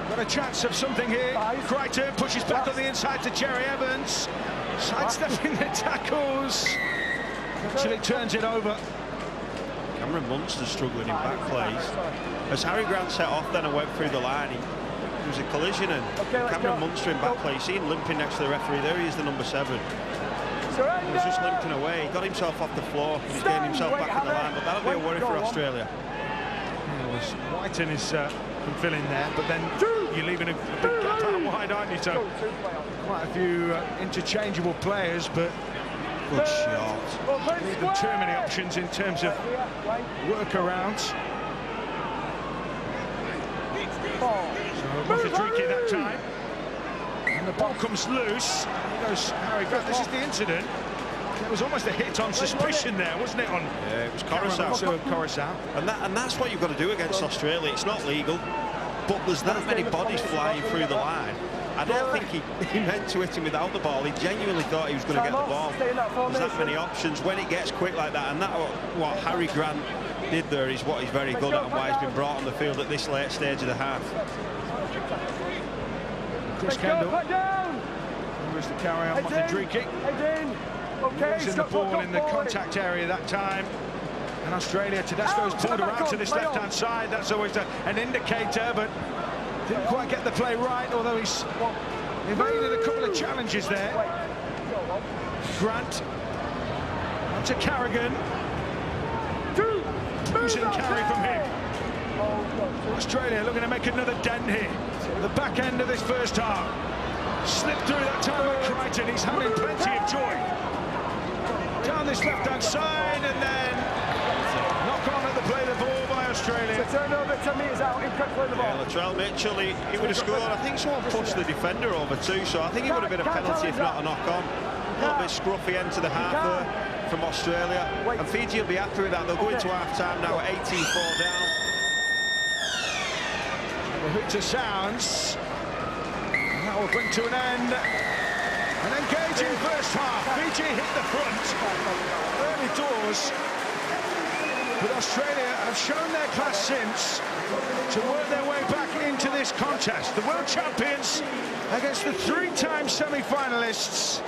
got a chance of something here. Crichton pushes back on the inside to Jerry Evans. Sidestepping the tackles. Actually turns it over.
Cameron Munster's struggling in back plays. As Harry Grant set off then and went through the line, there was a collision, and Cameron Munster in back play. You see him limping next to the referee. There he is, the number 7. He was just limping away. He got himself off the floor. He's getting himself back in the line, but that'll be a worry for Australia.
Whiten is can fill in there, but then you're leaving a big gap out wide, aren't you? So quite a few interchangeable players, but
good shot.
Leave them too many options in terms of workarounds. So Mukadriki that time, and the ball comes loose. Here goes Harry Grant. This is the incident. It was almost a hit on suspicion there, wasn't it? On
yeah, it was Coruscant.
And
that's what you've got to do against Australia. It's not legal, but there's that many bodies flying through the line. I don't think he meant to hit him without the ball. He genuinely thought he was going to get the ball. There's that many options when it gets quick like that, and that what Harry Grant did there is what he's very good at, and why he's been brought on the field at this late stage of the half.
Chris Kendall was to carry on Mukadriki. Losing the ball in the contact area that time. And Australia, Tedesco's pulled around to this left-hand side. That's always an indicator, but didn't quite get the play right, although he's evaded a couple of challenges there. Grant on to Carrigan. Losing carry from him. Australia looking to make another dent here. The back end of this first half. Slipped through that time by Crichton. He's having plenty of joy. Down this left-hand side, and then knock on at the play of the ball by Australia.
So turnover, 10 metres out, in play the ball.
Yeah, Latrell Mitchell, he would have scored. I think someone pushed the defender over too, so I think it would have been a penalty if not a knock-on. A little bit scruffy end to the half there from Australia. And Fiji will be happy with that. They'll go into half-time now at 18-4 down.
The hooter sounds. And that will bring to an end. An engaging first half. Fiji hit the front early doors, but Australia have shown their class since to work their way back into this contest. The world champions against the three-time semi-finalists.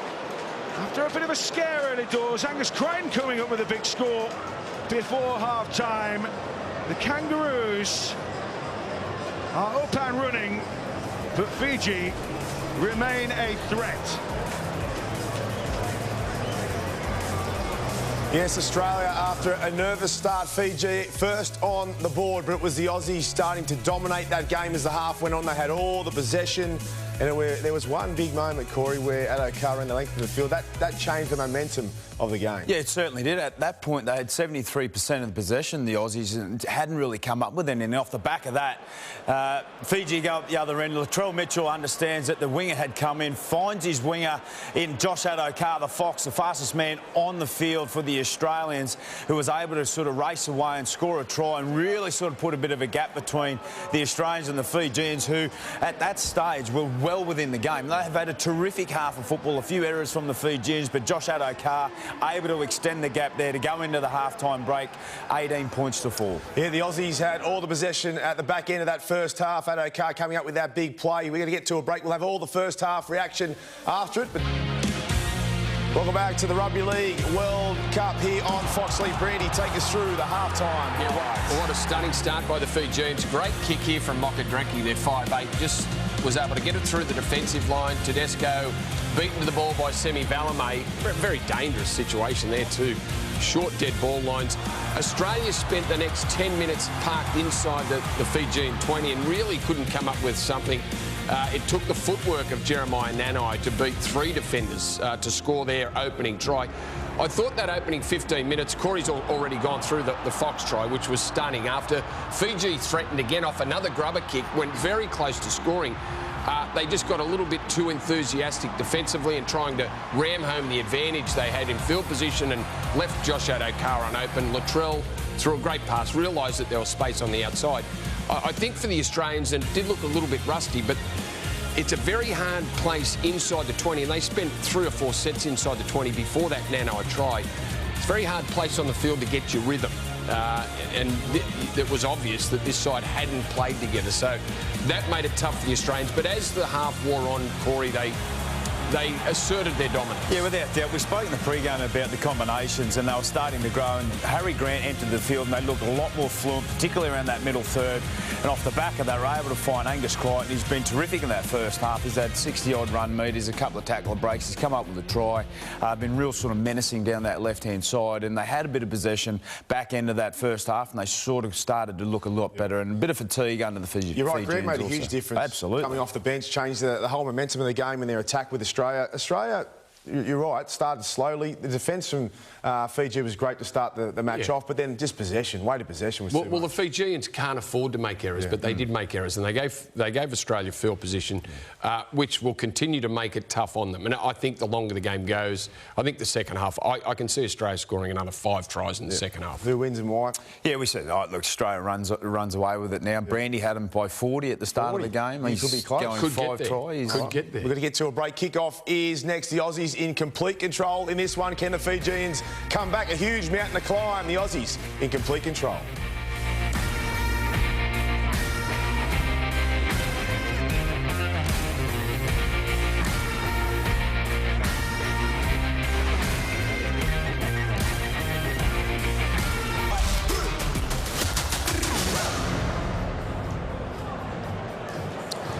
After a bit of a scare early doors, Angus Crichton coming up with a big score before half-time. The Kangaroos are up and running, but Fiji remain a threat.
Yes, Australia, after a nervous start, Fiji first on the board, but it was the Aussies starting to dominate that game as the half went on. They had all the possession, and there was one big moment, Corey, where Addo-Carr ran the length of the field. That changed the momentum of the game.
Yeah, it certainly did. At that point, they had 73% of the possession, the Aussies, and hadn't really come up with it. And off the back of that, Fiji go up the other end. Latrell Mitchell understands that the winger had come in, finds his winger in Josh Addo-Carr, the Fox, the fastest man on the field for the Australians, who was able to sort of race away and score a try and really sort of put a bit of a gap between the Australians and the Fijians, who at that stage were well within the game. They have had a terrific half of football, a few errors from the Fijians, but Josh Addo-Carr able to extend the gap there to go into the half-time break, 18 points to 4.
Yeah, the Aussies had all the possession at the back end of that first half. Addo-Carr coming up with that big play. We're going to get to a break. We'll have all the first half reaction after it. But welcome back to the Rugby League World Cup here on Fox League. Brandy, take us through the half-time.
Yeah, what a stunning start by the Fijians. Great kick here from Mokadrecki, their 5'8", just was able to get it through the defensive line. Tedesco beaten to the ball by Semi Valame. Very dangerous situation there too. Short dead ball lines. Australia spent the next 10 minutes parked inside the Fijian 20 and really couldn't come up with something. It took the footwork of Jeremiah Nanai to beat 3 defenders to score their opening try. I thought that opening 15 minutes, Corey's already gone through the Fox try, which was stunning. After Fiji threatened again off another grubber kick, went very close to scoring. They just got a little bit too enthusiastic defensively and trying to ram home the advantage they had in field position and left Josh Addo-Carr unopen. Latrell threw a great pass, realised that there was space on the outside. I think for the Australians, and it did look a little bit rusty, but it's a very hard place inside the 20, and they spent 3 or 4 sets inside the 20 before that Nanai try. It's a very hard place on the field to get your rhythm. And it was obvious that this side hadn't played together, so that made it tough for the Australians. But as the half wore on, Corey, they asserted their dominance.
Yeah, without doubt. We spoke in the pre-game about the combinations, and they were starting to grow, and Harry Grant entered the field and they looked a lot more fluent, particularly around that middle third. And off the back of that, they were able to find Angus Crichton. He's been terrific in that first half. He's had 60-odd run meters, a couple of tackle breaks. He's come up with a try. Been real sort of menacing down that left-hand side, and they had a bit of possession back end of that first half, and they sort of started to look a lot better, and a bit of fatigue under the Fijians.
You're right, Greg made a huge difference.
Absolutely.
Coming off the bench, changed the whole momentum of the game and their attack with Australia. Australia, you're right, started slowly. The defence from Fiji was great to start the match off, but then just possession, weighted possession was too much.
Well, the Fijians can't afford to make errors, but they did make errors, and they gave Australia field position, which will continue to make it tough on them. And I think the longer the game goes, I think the second half, I can see Australia scoring another 5 tries in the second half.
Who wins and why?
Yeah, we said, look, Australia runs away with it now. Brandy had him by 40 at the start of the game.
He could be close.
Going
could
5
get
tries.
Could get there.
We're going to get to a break. Kick-off is next. The Aussies in complete control in this one. Can the Fijians come back? A huge mountain to climb. The Aussies in complete control.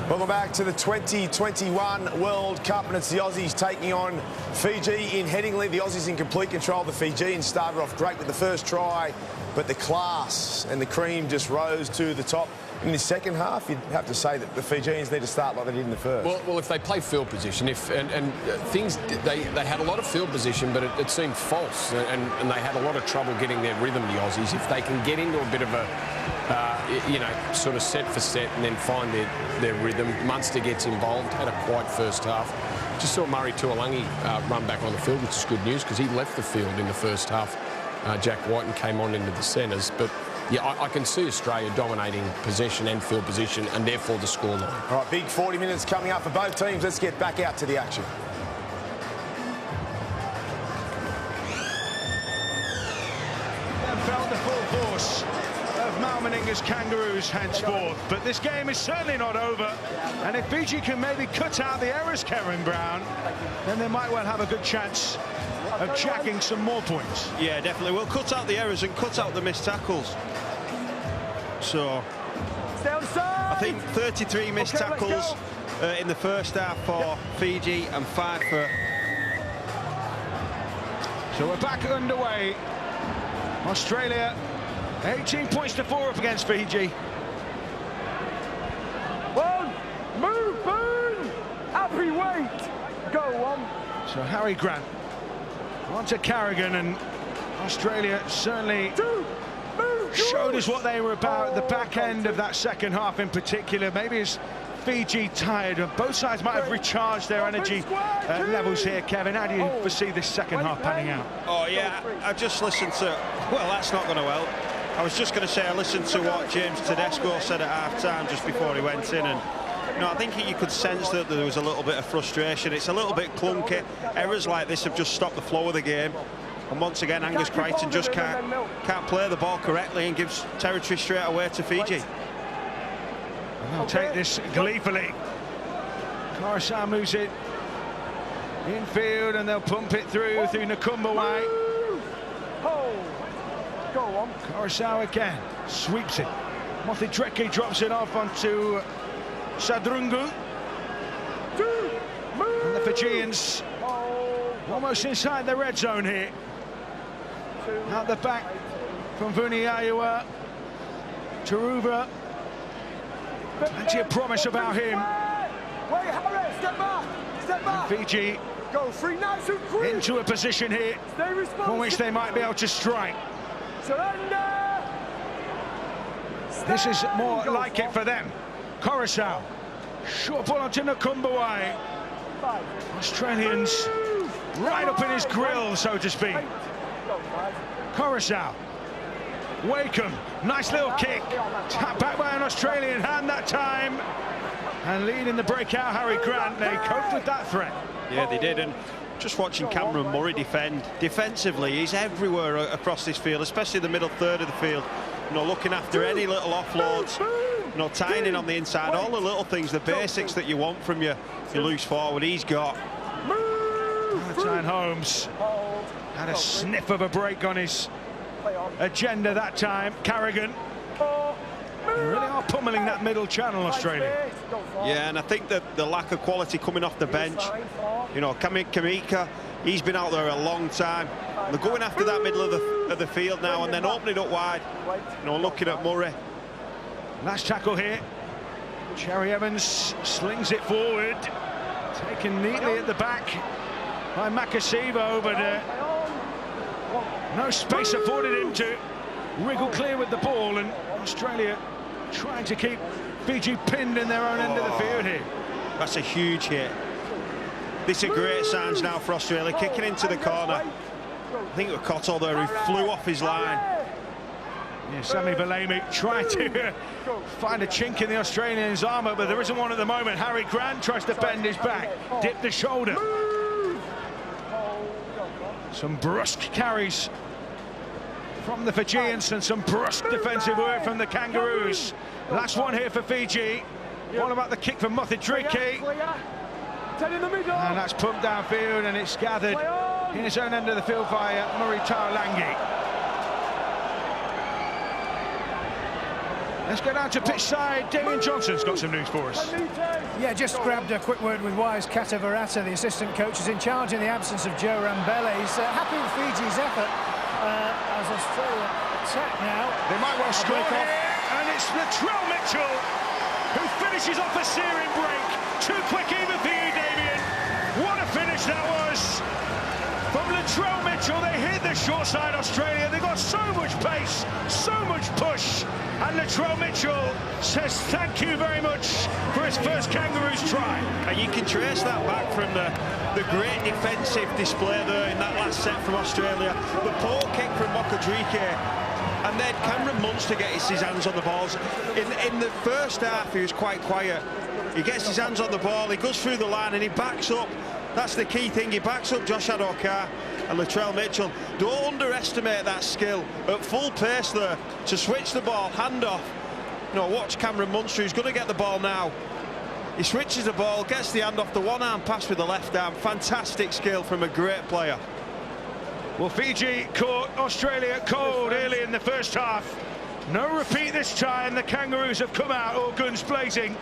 Welcome back to the 2021 World Cup, and it's the Aussies taking on Fiji in Headingley. The Aussies in complete control. The Fijians started off great with the first try but the class and the cream just rose to the top. In the second half, you'd have to say that the Fijians need to start like they did in the first.
Well, if they play field position, things they had a lot of field position, but it seemed false, and they had a lot of trouble getting their rhythm, the Aussies. If they can get into a bit of a, sort of set for set and then find their rhythm, Munster gets involved. Had a quiet first half. Just saw Murray Tuolangi run back on the field, which is good news because he left the field in the first half. Jack Whiten came on into the centres, but. Yeah, I can see Australia dominating possession and field position and therefore the scoreline.
All right, big 40 minutes coming up for both teams. Let's get back out to the action.
They've felt the full force of Mal Meninga's Kangaroos henceforth, but this game is certainly not over, and if Fiji can maybe cut out the errors, Kevin Brown, then they might well have a good chance of jacking some more points.
Yeah, definitely. We'll cut out the errors and cut out the missed tackles. So, I think 33 missed tackles in the first half for Fiji and 5 for...
So we're back underway. Australia, 18 points to 4 up against Fiji.
One, move, burn, happy weight, go on.
So Harry Grant on to Carrigan, and Australia certainly showed us what they were about at the back end of that second half in particular. Maybe as Fiji tired, and both sides might have recharged their energy levels here. Kevin, how do you foresee this second half panning out?
Oh yeah, I've just listened to, well, that's not going to help. I was just going to say I listened to what James Tedesco said at half-time just before he went in, and I think you could sense that there was a little bit of frustration. It's a little bit clunky. Errors like this have just stopped the flow of the game. And once again, Angus Crichton just can't play the ball correctly and gives territory straight away to Fiji.
And they'll take this gleefully. Coruscant moves it infield, and they'll pump it through Nakumbawai.
Go on.
Coruscant again sweeps it. Mothidreki drops it off onto Sadrungu. And the Fijians almost inside the red zone here. Out the back from Vuniaiua. Taruva. Plenty of promise about him.
Wait, Harry, step back. Step back.
And Fiji
go free, nice and quick.
into a position here from which they might be able to strike.
Surrender.
This is more like it for them. Coruscant. Short ball onto Nakumbawai. Australians right up in his grill, so to speak. Coruscant. Wakeham. Nice little kick. Tap back by an Australian hand that time. And leading the breakout, Harry Grant. They coped with that threat.
Yeah, they did. And just watching Cameron Murray defend. Defensively, he's everywhere across this field, especially the middle third of the field. Looking after any little offloads, tying in on the inside, all the little things, the basics that you want from your loose forward, he's got.
Valentine Holmes had a sniff of a break on his agenda that time. Carrigan. They really are pummeling that middle channel, Australia.
Yeah, and I think that the lack of quality coming off the bench, Kamika, he's been out there a long time. They're going after that middle of the field now and then opening it up wide. Looking at Murray.
Last tackle here. Cherry Evans slings it forward. Taken neatly at the back by Makasivo, but no space afforded him to wriggle clear with the ball, and Australia trying to keep Fiji pinned in their own end of the field here.
That's a huge hit. This is great signs now for Australia, kicking into the corner. I think it was Cotto there who flew off his line.
Yeah, Sami Balemi trying to find a chink in the Australians' armour, but there isn't one at the moment. Harry Grant tries to bend his back, dip the shoulder. Some brusque carries from the Fijians and some brusque defensive work from the Kangaroos. Last one here for Fiji. All about the kick from Mothidreki. And that's pumped downfield, and it's gathered in his own end of the field by Murray Taolangi. Let's go down to pitch side. Damien Johnson's got some news for us.
Yeah, just grabbed a quick word with Wise Katavarata, the assistant coach, is in charge in the absence of Joe Rambele. He's happy with Fiji's effort as Australia attack now.
They might well score
break off.
here, and it's Latrell Mitchell who finishes off a searing break. Too quick even for you, Damien. What a finish that was from Latrell Mitchell. They hit the short side, Australia. They got so much pace, so much push, and Latrell Mitchell says thank you very much for his first Kangaroos try.
And you can trace that back from the great defensive display there in that last set from Australia. The poor kick from Mokadrike, and then Cameron Munster gets his hands on the balls. In the first half, he was quite quiet. He gets his hands on the ball, he goes through the line, and he backs up. That's the key thing. He backs up Josh Adokar and Latrell Mitchell. Don't underestimate that skill at full pace there to switch the ball, hand off. Watch Cameron Munster, who's going to get the ball now. He switches the ball, gets the hand off, the one-arm pass with the left arm. Fantastic skill from a great player.
Well, Fiji caught Australia cold early in the first half. No repeat this time. The Kangaroos have come out all guns blazing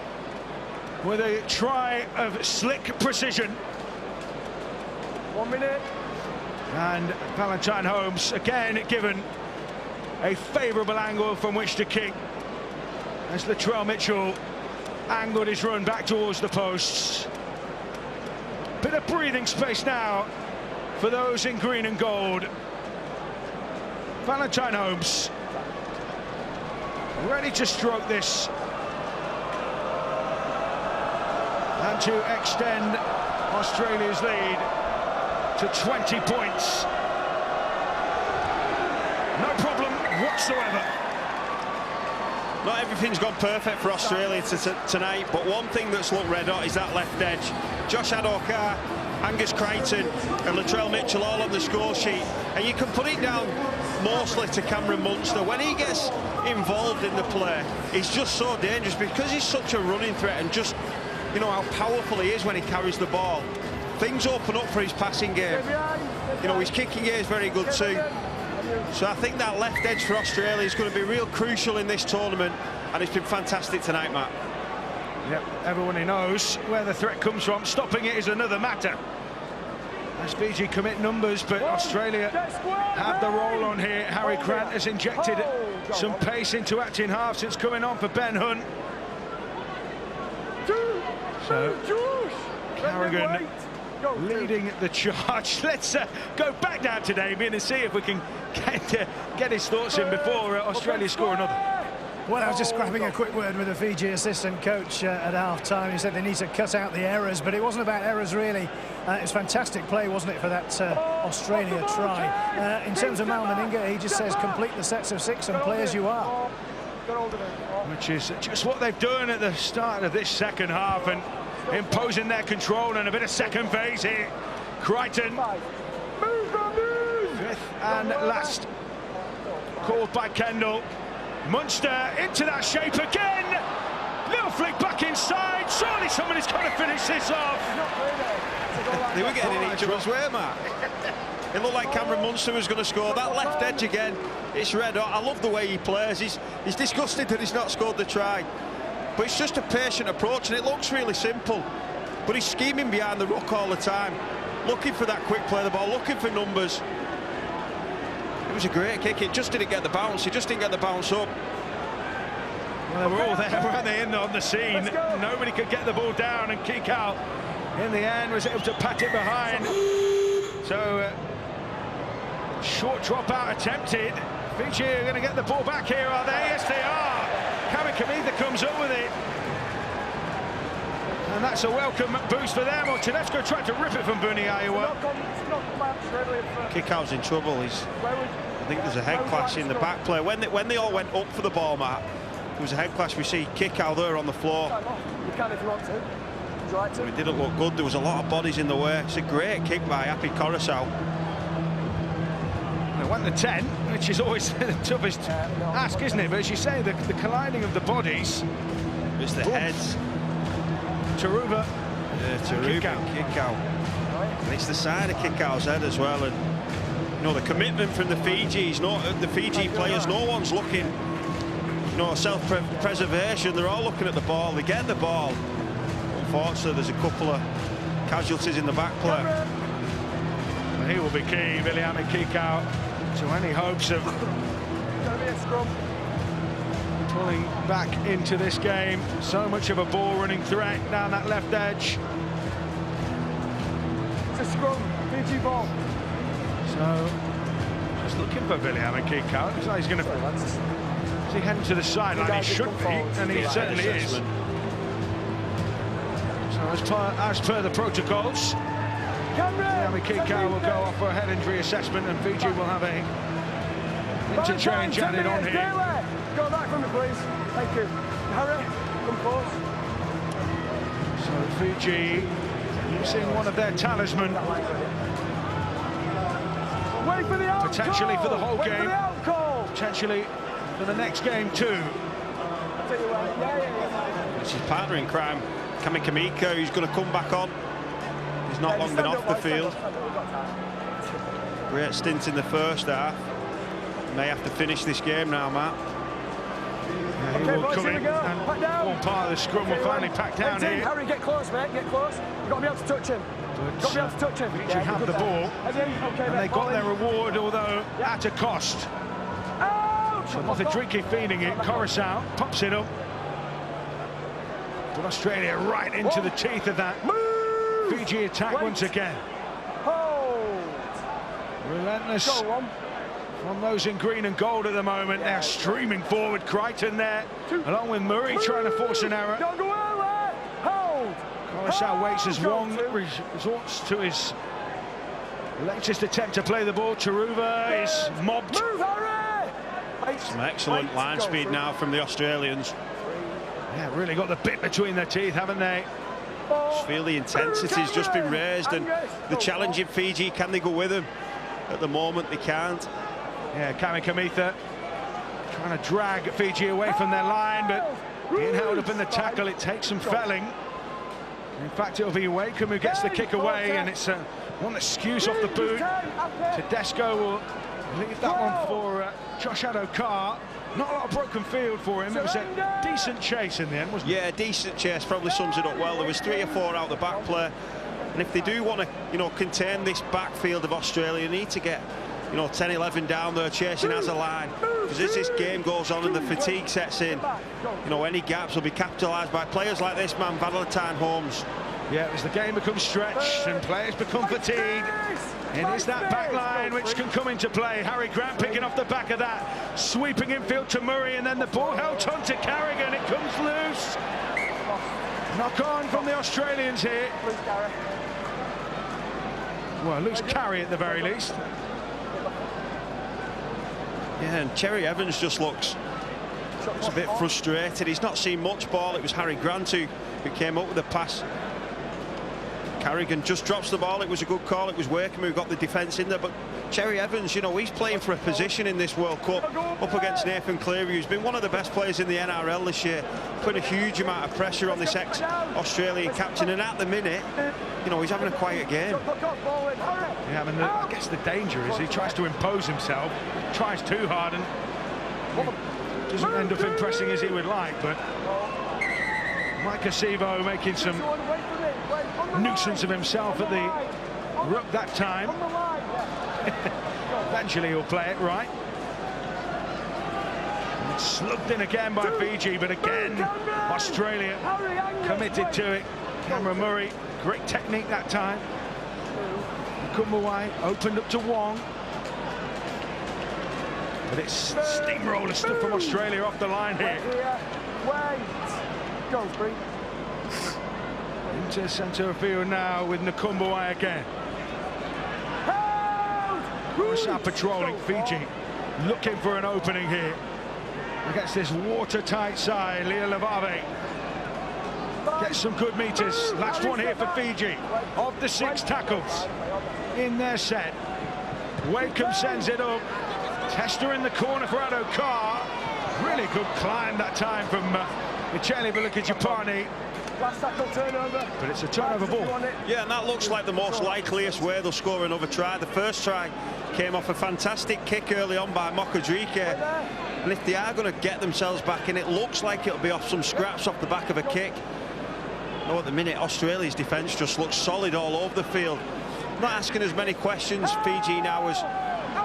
with a try of slick precision.
1 minute.
And Valentine Holmes again given a favourable angle from which to kick as Latrell Mitchell angled his run back towards the posts. Bit of breathing space now for those in green and gold. Valentine Holmes ready to stroke this and to extend Australia's lead to 20 points. No problem whatsoever.
Not everything's gone perfect for Australia tonight, but one thing that's looked red hot is that left edge. Josh Adokar, Angus Crichton and Latrell Mitchell all on the score sheet, and you can put it down mostly to Cameron Munster. When he gets involved in the play, he's just so dangerous because he's such a running threat, and just how powerful he is when he carries the ball. Things open up for his passing game. His kicking game is very good too. So I think that left edge for Australia is going to be real crucial in this tournament, and it's been fantastic tonight, Matt.
Yep, everyone knows where the threat comes from. Stopping it is another matter. As Fiji commit numbers, but Australia have the roll on here. Harry Grant has injected some pace into acting half since coming on for Ben Hunt. So Carrigan leading the charge. Let's go back down to Damien and see if we can get his thoughts in before Australia score another.
Well, I was just grabbing a quick word with the Fiji assistant coach at half-time. He said they need to cut out the errors, but it wasn't about errors really. It was fantastic play, wasn't it, for that Australia try. In terms of Mal Meninga, he just says complete the sets of 6 and play as you are.
Which is just what they've done at the start of this second half, and imposing their control and a bit of second phase here. Crichton, fifth and last, called by Kendall. Munster into that shape again. Little flick back inside. Surely somebody's got to finish this off.
They were getting in each other's way, Mark. It looked like Cameron Munster was going to score. That left edge again, it's red hot. I love the way he plays. He's disgusted that he's not scored the try. But it's just a patient approach, and it looks really simple. But he's scheming behind the ruck all the time, looking for that quick play of the ball, looking for numbers. It was a great kick. It just didn't get the bounce. He just didn't get the bounce up.
Well, they were all there, weren't they, on the scene? Nobody could get the ball down and kick out. In the end, was able to pat it behind. So, short drop out attempted. Fiji are going to get the ball back here, are they? Yes, they are. Kamikamica comes up with it. And that's a welcome boost for them. Or Tedesco tried to rip it from Buniaiwa.
Kick out's in trouble. I think there's a head clash in the back play. When they all went up for the ball, Matt, there was a head clash. We see kick out there on the floor.
You can if you want to.
It didn't look good. There was a lot of bodies in the way. It's a great kick by Happy Coruscant.
They won the 10, which is always the toughest ask, isn't it? But as you say, the colliding of the bodies.
It's the heads.
Taruva.
Yeah, Taruva, kick out. And it's the side of kick out's head as well. And the commitment from the Fiji players. No one's looking. Self-preservation. They're all looking at the ball. They get the ball. Unfortunately, there's a couple of casualties in the back play.
He will be key, Viliame Kikau, to any hopes of Pulling back into this game. So much of a ball-running threat down that left edge.
It's a scrum, Fiji ball.
So, just looking for William and Kikau. Looks like he's going to... Is he heading to the sideline? He should be, and he certainly is. So as per the protocols, William Kikau will go off for a head injury assessment, and Fiji will have a interchange added on here.
Go back from me, please. Thank you. Harry, come close.
So Fiji using one of their talisman.
Wait for the outcall.
Potentially for the whole
Wait
game.
For the outcall.
Potentially for the next game too.
It's his partner in crime, Kamiko, who's going to come back on. He's not long been off the field. Great stint in the first half. May have to finish this game now, Matt.
Yeah, he will come in, and one part of the scrum will finally pack down here.
Harry, get close, mate. Get close. You've got to be able to touch him. You've got to be able to touch him.
Fiji have the ball, and they got their reward, although at a cost. So Mothadriki feeding it. Coruscant pops it up. But Australia right into the teeth of that Fiji attack once again. Relentless from those in green and gold at the moment. They're streaming forward. Crichton there, along with Murray trying to force an error. Coruscant waits as Wong resorts to his latest attempt to play the ball. Taruva is mobbed.
Some excellent line speed now from the Australians.
Yeah, really got the bit between their teeth, haven't they?
Just feel the intensity's just been raised, and the challenge in Fiji, can they go with them? At the moment, they can't.
Yeah, Kamiko trying to drag Fiji away from their line, but being held up in the tackle, it takes some felling. In fact, it'll be Wakeham who gets the kick away, and it's one that skews off the boot. Tedesco will leave that one for Josh Adokar. Not a lot of broken field for him. It was a decent chase in the end, wasn't it?
Yeah, decent chase, probably sums it up well. There was 3 or 4 out the back play, and if they do want to, contain this backfield of Australia, they need to get, 10-11 down there chasing as a line. Because as this game goes on and the fatigue sets in, any gaps will be capitalised by players like this man, Valentine Holmes.
Yeah, as the game becomes stretched and players become fatigued, it is that back line which can come into play. Harry Grant picking off the back of that, sweeping infield to Murray, and then the ball held on to Carrigan. It comes loose. Knock on from the Australians here. Well, loose carry at the very least.
Yeah, and Cherry Evans just looks a bit frustrated. He's not seen much ball. It was Harry Grant who came up with the pass. Carrigan just drops the ball. It was a good call. It was Wakeham who got the defence in there, but Cherry Evans, he's playing for a position in this World Cup up against Nathan Cleary, who's been one of the best players in the NRL this year, putting a huge amount of pressure on this ex-Australian captain, and at the minute, he's having a quiet game.
Yeah, I mean, I guess the danger is he tries to impose himself, tries too hard, and doesn't end up impressing as he would like, but Mike Acevo making some nuisance of himself at the ruck that time. Eventually he'll play it right. And it's slugged in again by Fiji, but again Australia committed to it. Cameron Murray, great technique that time. Kumbawai opened up to Wong, but it's steamroller stuff from Australia off the line here.
Go, Bree.
Into centre field now with Nakumbawai again. Coruscant patrolling. Fiji looking for an opening here against this watertight side. Leo Levave gets some good meters. Last one here for Fiji of the 6 tackles in their set. Wakeham sends it up. Tester in the corner for Adokar. Really good climb that time from Michele Velukajapani.
Last tackle turnover.
But it's a turnover ball.
Yeah, and that looks like the most likeliest way they'll score another try. The first try came off a fantastic kick early on by Mothadriki. And if they are going to get themselves back in, it looks like it'll be off some scraps off the back of a kick. No, at the minute, Australia's defence just looks solid all over the field. Not asking as many questions, Fiji now, as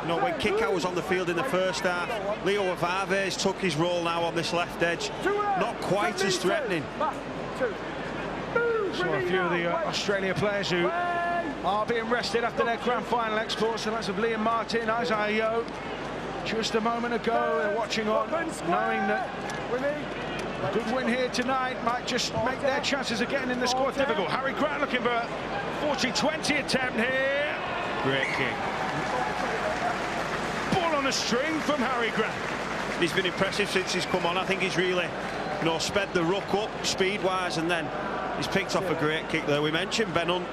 You know, when Kickout was on the field in the first half, Leo Avaves took his role now on this left edge. Not quite as threatening.
So a few of the Australia players who are being rested after their grand final exports. The likes of Liam Martin, Isaiah Yeo. Just a moment ago, they're watching on, knowing that a good win here tonight might just make their chances of getting in the squad difficult. Harry Grant looking for a 40-20 attempt here.
Great kick.
Ball on a string from Harry Grant.
He's been impressive since he's come on. I think he's really, you know, sped the ruck up speed-wise, and then he's picked off a great kick there. We mentioned Ben Hunt,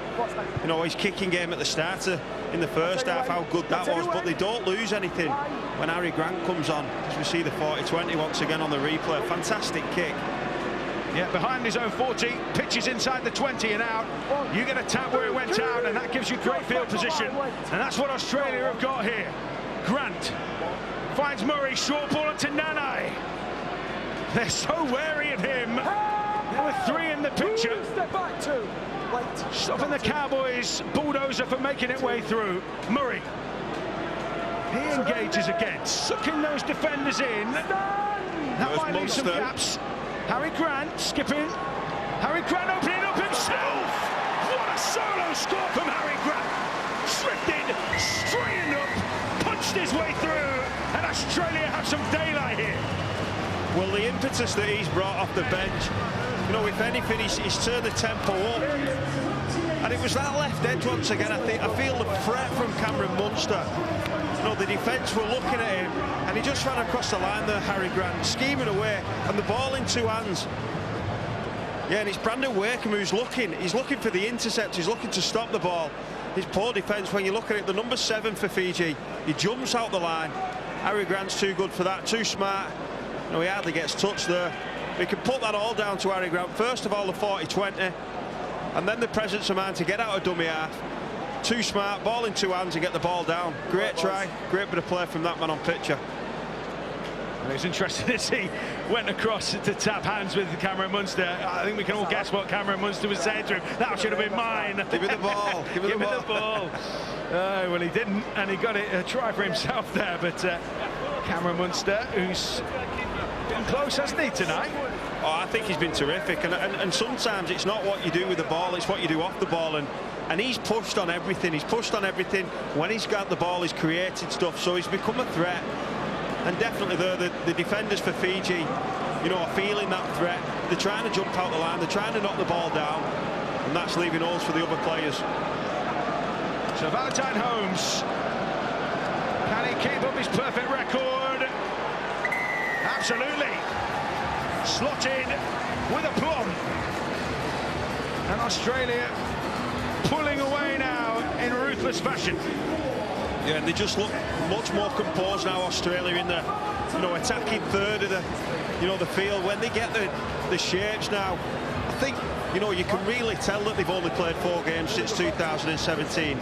you know, his kicking game at the start in the first half, how good that was, but they don't lose anything when Harry Grant comes on, as we see the 40-20 once again on the replay. Fantastic kick.
Yeah, behind his own 40, pitches inside the 20 and out. You get a tap where it went out, and that gives you great field position. And that's what Australia have got here. Grant finds Murray, short ball into Nanai. They're so wary of him. There were 3 in the picture.
Step back 2.
Stopping the Cowboys bulldozer from making it way through. Murray. He engages again, sucking those defenders in. That might leave some gaps. Harry Grant skipping. Harry Grant opening up himself. What a solo score from Harry Grant. Drifted, straightened up, punched his way through, and Australia have some daylight here.
Well, the impetus that he's brought off the bench, you know, if anything, he's turned the tempo up. And it was that left edge once again. I feel the threat from Cameron Munster. You know, the defence were looking at him, and he just ran across the line there, Harry Grant, scheming away, and the ball in 2 hands. Yeah, and it's Brandon Wakeham who's looking. He's looking for the intercept. He's looking to stop the ball. His poor defence, when you look at it, the number 7 for Fiji, he jumps out the line. Harry Grant's too good for that, too smart. You know, he hardly gets touched there. We can put that all down to Harry Grant. First of all, the 40-20, and then the presence of mind to get out of dummy half. Too smart, ball in 2 hands and get the ball down. Great try, great bit of play from that man on picture.
Well, it's interesting to see went across to tap hands with Cameron Munster. I think we can all guess what Cameron Munster was saying to him. That should have been mine.
Give me the ball. Give me the ball.
Well, he didn't, and he got it a try for himself there. But Cameron Munster, who's been close, hasn't he, tonight?
Oh, I think he's been terrific, and sometimes it's not what you do with the ball, it's what you do off the ball, and he's pushed on everything. He's pushed on everything. When he's got the ball, he's created stuff, so he's become a threat. And definitely the defenders for Fiji, you know, are feeling that threat. They're trying to jump out the line, they're trying to knock the ball down, and that's leaving holes for the other players.
So Valentine Holmes, can he keep up his perfect record? Absolutely. Slotted with aplomb. And Australia pulling away now in ruthless fashion.
Yeah, and they just look much more composed now, Australia, in the, you know, attacking third of the, you know, the field. When they get the shapes now, I think, you know, you can really tell that they've only played 4 games since 2017,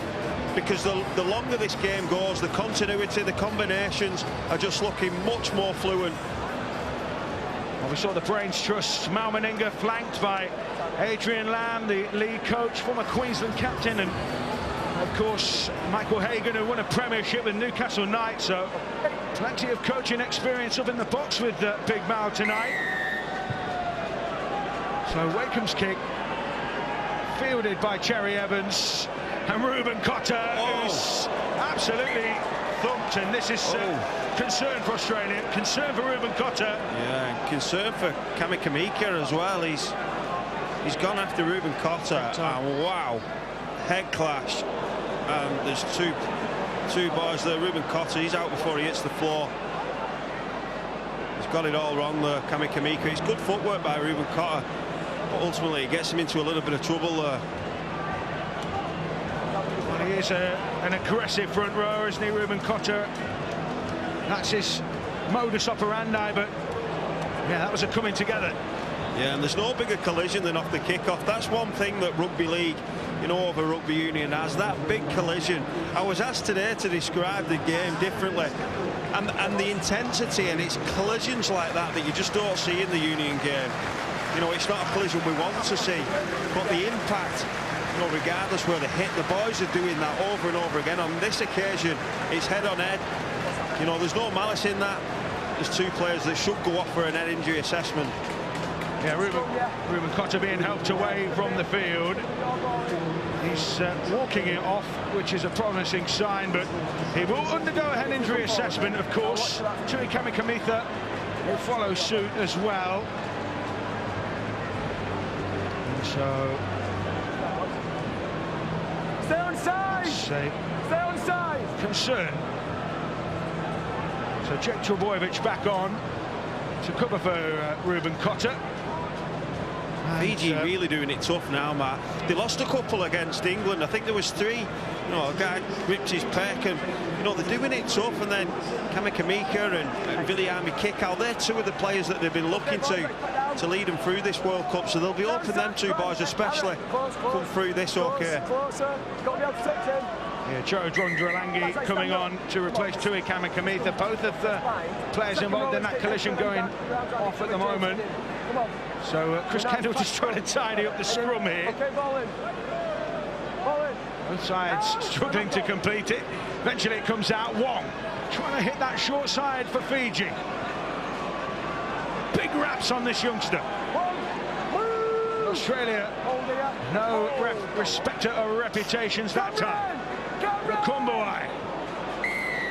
because the longer this game goes, the continuity, the combinations are just looking much more fluent.
Well, we saw the Brains Trust, Mal Meninga, flanked by Adrian Lamb, the lead coach, former Queensland captain, and of course Michael Hagan, who won a premiership with Newcastle Knights. So plenty of coaching experience up in the box with Big Mal tonight. So Wakeham's kick fielded by Cherry Evans, and Ruben Cotter, who's absolutely thumped, and this is concern for Australia, concern for Ruben Cotter.
Yeah, and concern for Kami Kamika as well. He's gone after Ruben Cotter, and wow, head clash. And there's two boys there. Ruben Cotter, he's out before he hits the floor. He's got it all wrong there, Kami Kamika. It's good footwork by Ruben Cotter, but ultimately it gets him into a little bit of trouble there.
Well, he is an aggressive front rower, isn't he, Ruben Cotter? That's his modus operandi, but yeah, that was a coming together.
Yeah, and there's no bigger collision than off the kickoff. That's one thing that rugby league, you know, over rugby union has, that big collision. I was asked today to describe the game differently, and the intensity, and it's collisions like that you just don't see in the union game. You know, it's not a collision we want to see, but the impact You know, regardless where they hit, the boys are doing that over and over again. On this occasion, it's head on head. You know, there's no malice in that. There's two players that should go off for an head injury assessment.
Yeah, Ruben Cotter being helped away from the field. He's walking it off, which is a promising sign, but he will undergo a head injury assessment, of course. Tui Kamikamica will follow suit as well. And so...
Stay on side! Stay on side!
Concern. So Jake Trebojevic back on to cover for Ruben Cotter.
Fiji really doing it tough now, Matt. They lost a couple against England. I think there was 3. You know, a guy ripped his pec, and you know they're doing it tough. And then Kamikamica and Viliami Kikau, they're 2 of the players that they've been looking to lead them through this World Cup. So they'll be hoping them 2 boys especially come through this okay.
Yeah, Joe Drondrelangi coming on to replace Tui Kamikamica. Both of the players involved in that collision going off at the moment. So Chris Kendall just trying to tidy up the scrum here. Both sides struggling to complete it. Eventually it comes out. Wong trying to hit that short side for Fiji. Big raps on this youngster. Australia, no respect of reputations that time. Nakumbuai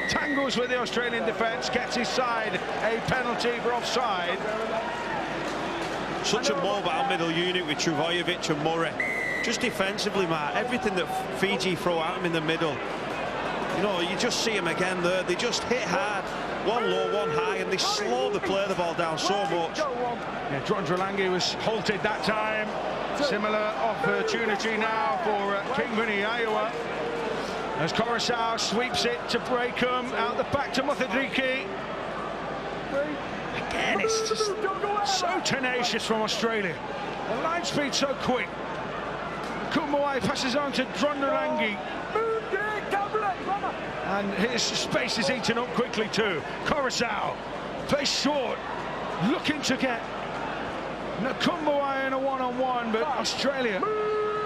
tangles with the Australian defence, gets his side a penalty for offside.
Such a mobile middle unit with Trebojevic and Murray. Just defensively, Matt, everything that Fiji throw at him in the middle. You know, you just see them again there. They just hit hard, one low, one high, and they slow the play the ball down so much.
Yeah, Drondrelangi was halted that time. Similar opportunity now for Kingvini Iowa. As Coruscant sweeps it to Breakham, out the back to Muthadriki. Again, it's just so tenacious from Australia. The line speed so quick. Kumbuai passes on to Drondrelangi. And his space is eaten up quickly too. Coruscant plays short, looking to get Nakumbuai in a one-on-one, but Australia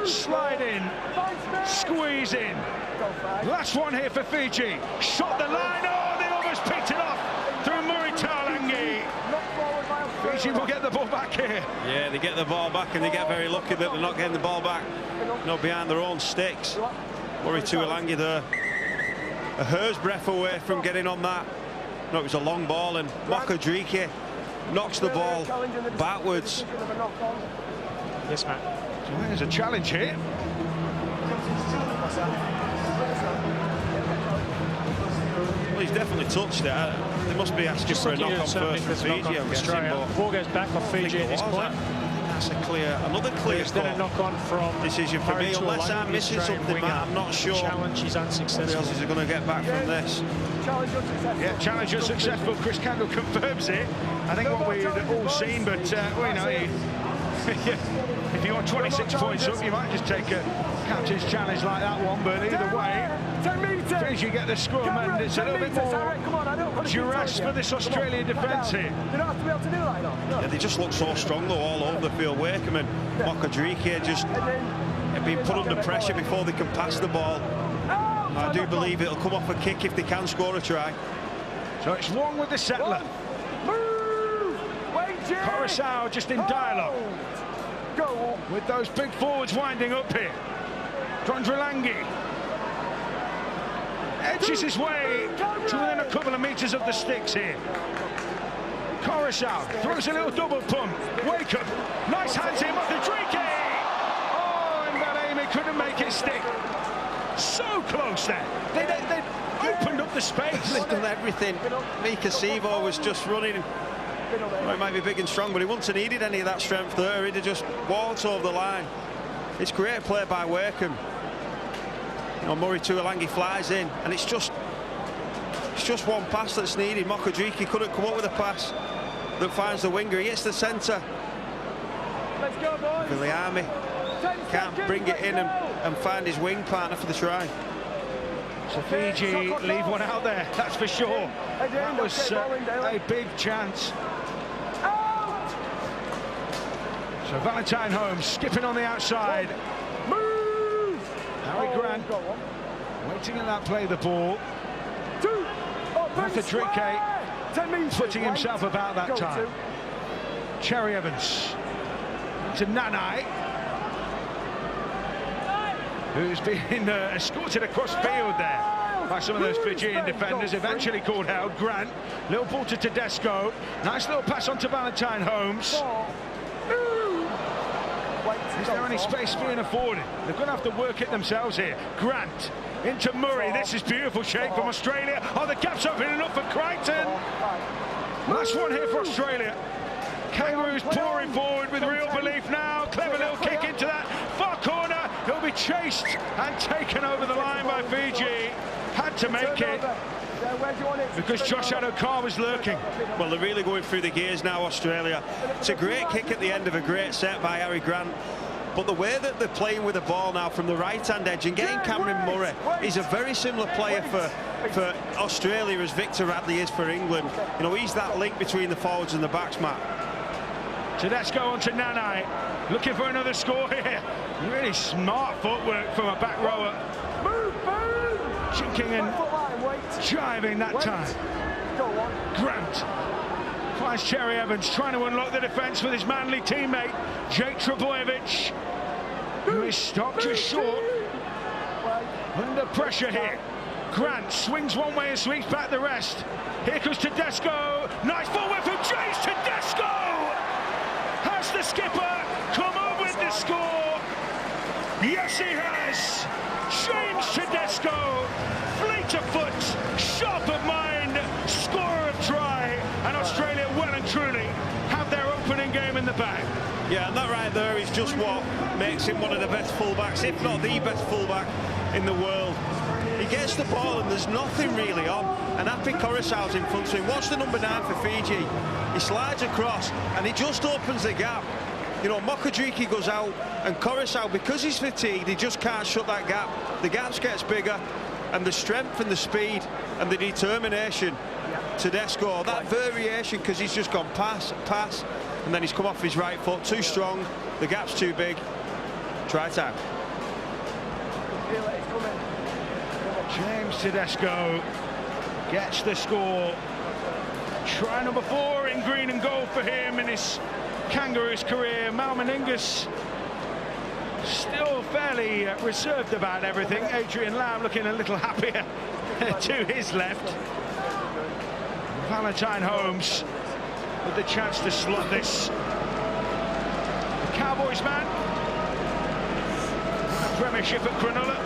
slide in, squeeze in. Last one here for Fiji. Shot the line. Oh, they almost picked it off through Muri Talangi. Fiji will get the ball back here.
Yeah, they get the ball back, and they get very lucky that they're not getting the ball back, not behind their own sticks. Muri Talangi there, a hair's breadth away from getting on that. No, it was a long ball, and Mokadriki knocks the ball backwards.
Yes, Matt.
So there's a challenge here.
Well, he's definitely touched it. They must be asking for a knock-on first for Fiji, I'm guessing. But
ball goes back off Fiji at this point.
That's another clear call.
Then a knock-on from
decision for me. Unless I'm missing something, Matt, I'm not sure.
Challenge is unsuccessful.
What else is he going to get back from this?
Yeah, challenge unsuccessful. Chris Kendall confirms it. I think what we'd all seen, but well, you know, if you want 26 points up, you might just take a captain's challenge like that one. But either way, Fiji get the scrum, and it's a little bit more duress for this Australian defence here.
Yeah, they just look so strong though, all over the field. Wakeham and Mokadriki just being put under pressure before they can pass the ball. I do believe it'll come off a kick if they can score a try.
So it's Wong with the settler. Coruscant just in dialogue with those big forwards winding up here. Drondrelangi edges his way to within a couple of metres of the sticks here. Coruscant throws a little double pump. Wakeham, nice hands here, Muthadriki. Oh, and that Amy couldn't make it stick. So close there. They opened up the space.
They've done everything. Mika Sivo was just running. Well, he might be big and strong, but he wouldn't have needed any of that strength there. He'd have just walked over the line. It's great play by Wakeham. You know, Muri Talangi flies in, and it's just one pass that's needed. Mokadriki couldn't come up with a pass that finds the winger. He hits the centre.
Let's go, boys.
Viliami can't bring it in and find his wing partner for the try.
So Fiji leave one out there, that's for sure. That was a big chance. So Valentine Holmes skipping on the outside. Grant waiting in that play the ball. Motadrike putting himself about that time. Cherry Evans to Nanai, who's been escorted across field there by some of those Fijian defenders, eventually called out. Grant, little ball to Tedesco, nice little pass on to Valentine Holmes. Is there any space being afforded? They're going to have to work it themselves here. Grant into Murray. This is beautiful shape from Australia. Oh, the gap's opening up for Crichton. Last one here for Australia. Kangaroos pouring forward with real belief now. Clever little kick into that far corner. He'll be chased and taken over the line by Fiji. Had to make it because Josh Adokar was lurking.
Well, they're really going through the gears now, Australia. It's a great kick at the end of a great set by Harry Grant. But the way that they're playing with the ball now from the right-hand edge and getting Cameron Murray, he's a very similar player for Australia as Victor Radley is for England. You know, he's that link between the forwards and the backs, Matt.
Tedesco onto Nanai, looking for another score here. Really smart footwork from a back rower. Chinking and driving that time. Grant finds Cherry Evans trying to unlock the defence with his Manly teammate Jake Trebojevic, who is stopped just short. Under pressure here. Grant swings one way and sweeps back the rest. Here comes Tedesco. Nice forward from James Tedesco. Has the skipper come up with the score? Yes, he has. James Tedesco, fleet of foot, sharp of mind, scorer of try, and Australia well and truly have their opening game in the bag.
Yeah, and that right there is just what makes him one of the best fullbacks, if not the best fullback in the world. He gets the ball and there's nothing really on, and Happy Coruscant's in front of him. Watch the number 9 for Fiji. He slides across and he just opens the gap. You know, Mokadriki goes out, and Coruscant, because he's fatigued, he just can't shut that gap. The gap gets bigger, and the strength and the speed and the determination, Tedesco, that variation, because he's just gone pass, and then he's come off his right foot, too strong, the gap's too big. Try time.
James Tedesco gets the score. Try number 4 in green and gold for him in his Kangaroos career. Mal Meningus still fairly reserved about everything. Adrian Lamb looking a little happier to his left. Valentine Holmes with the chance to slot this. The Cowboys man, Premiership at Cronulla,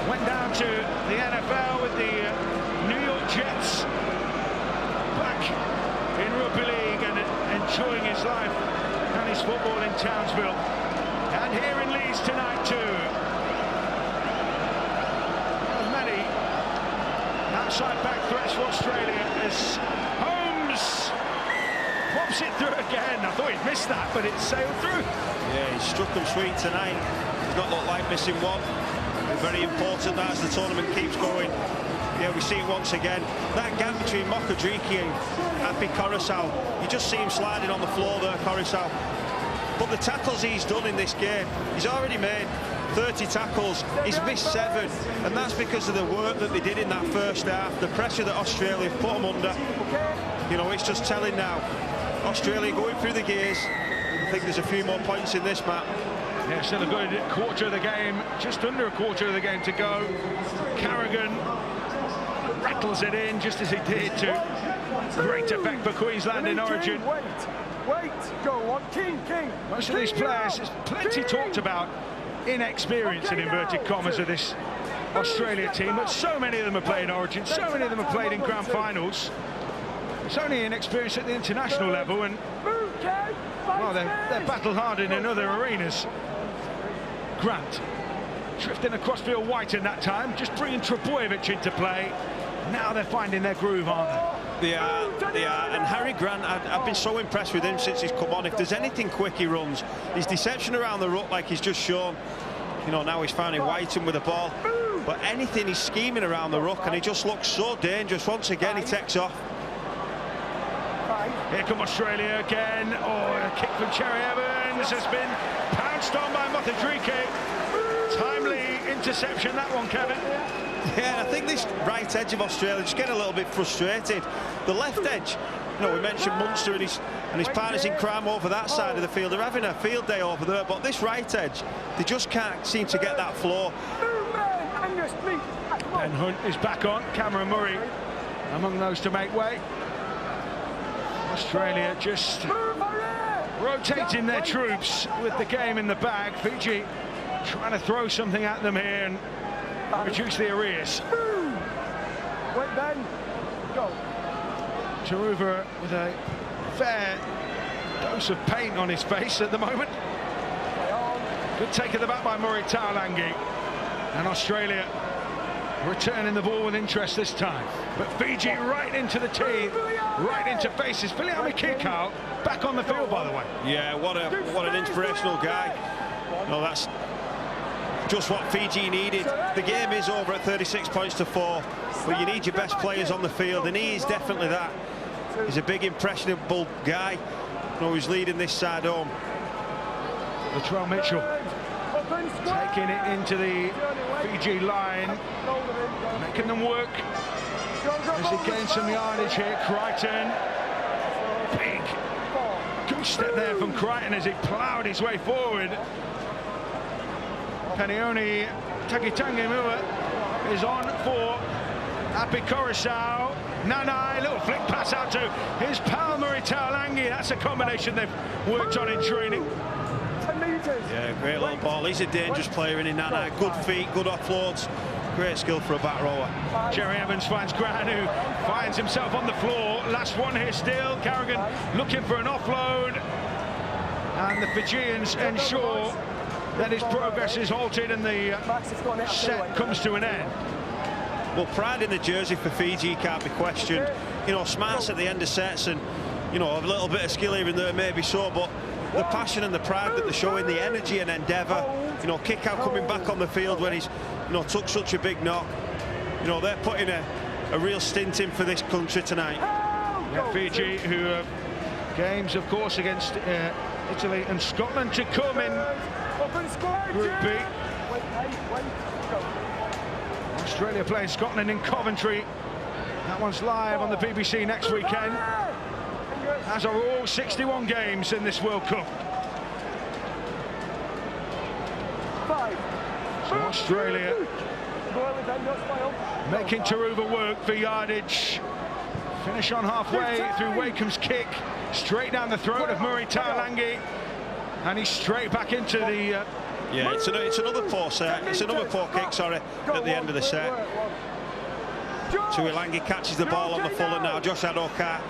went down to the NFL with the New York Jets. Back in rugby league and enjoying his life and his football in Townsville. And here in Leeds tonight too. Many outside back threats for Australia as Holmes pops it through again. I thought he'd missed that, but it sailed through.
Yeah, he struck them sweet tonight. Does not look like missing one. Very important that as the tournament keeps going. Yeah, we see it once again. That gap between Mokadriki and Happy Coruscant, you just see him sliding on the floor there, Coruscant. But the tackles he's done in this game, he's already made 30 tackles, he's missed 7, and that's because of the work that they did in that first half, the pressure that Australia put them under. You know, it's just telling now. Australia going through the gears. I think there's a few more points in this, Matt.
Yeah, still a good quarter of the game, just under a quarter of the game to go. Carrigan rattles it in just as he did to great effect for Queensland in Origin.
Wait, go on, King.
Most of these players, there's plenty talked about inexperience in inverted commas of this Australia team, but so many of them have played in Origin, so many of them have played in grand finals. It's only inexperience at the international level, and well, they're battle-hardened in other arenas. Grant drifting across field white in that time, just bringing Trebojevic into play. Now they're finding their groove, aren't they?
They are, and Harry Grant, I've been so impressed with him since he's come on. If there's anything quick he runs, his deception around the ruck, like he's just shown. You know, now he's finding Whiten with the ball, but anything, he's scheming around the ruck, and he just looks so dangerous. Once again, he takes off.
Here come Australia again. Oh, a kick from Cherry Evans has been pounced on by Motadrike. Timely interception, that one, Kevin.
Yeah, and I think this right edge of Australia just getting a little bit frustrated. The left edge, you know, we mentioned Munster and his partners in crime over that side of the field. They're having a field day over there, but this right edge, they just can't seem to get that flow.
Ben Hunt is back on. Cameron Murray among those to make way. Australia just rotating their troops with the game in the bag. Fiji trying to throw something at them here and reduce the arrears.
Wait, Ben. Go.
Taruva with a fair dose of paint on his face at the moment. Good take at the back by Murray Taulagi. And Australia returning the ball with interest this time. But Fiji right into the team, right into faces. Filiami Kikau back on the field, by the way.
Yeah, what an inspirational guy. No, that's just what Fiji needed. The game is over at 36 points to 4, but you need your best players on the field, and he is definitely that. He's a big, impressionable guy. You know, he's leading this side home.
Latrell Mitchell taking it into the Fiji line, making them work as he gains some yardage here. Crichton, big goose step there from Crichton as he ploughed his way forward. Penioni Takitangi is on for Api Coruscant. Nanai, little flick pass out to his pal Murray Taulagi. That's a combination they've worked on in training.
Yeah, great little ball. He's a dangerous player in Nanai. Good feet, good offloads. Great skill for a back rower.
Jerry Evans finds Grant, who finds himself on the floor. Last one here still. Carrigan looking for an offload. And the Fijians ensure that his progress is halted and the set comes to an end.
Well, pride in the jersey for Fiji can't be questioned. You know, smarts at the end of sets and, you know, a little bit of skill here and there, maybe so, but the passion and the pride that they're showing, the energy and endeavour, you know, Kikau coming back on the field when he's, you know, took such a big knock. You know, they're putting a real stint in for this country tonight.
Yeah, Fiji, who have games, of course, against Italy and Scotland to come in Group B. Australia playing Scotland in Coventry. That one's live on the BBC next weekend, as are all 61 games in this World Cup. So Australia making Taruva work for yardage. Finish on halfway through Wakeham's kick, straight down the throat of Murray Taulagi, and he's straight back into the
yeah, it's another poor set. It's another poor kick, sorry, at the end of the set. Tuilangi catches the ball on the full, and now Josh Adokar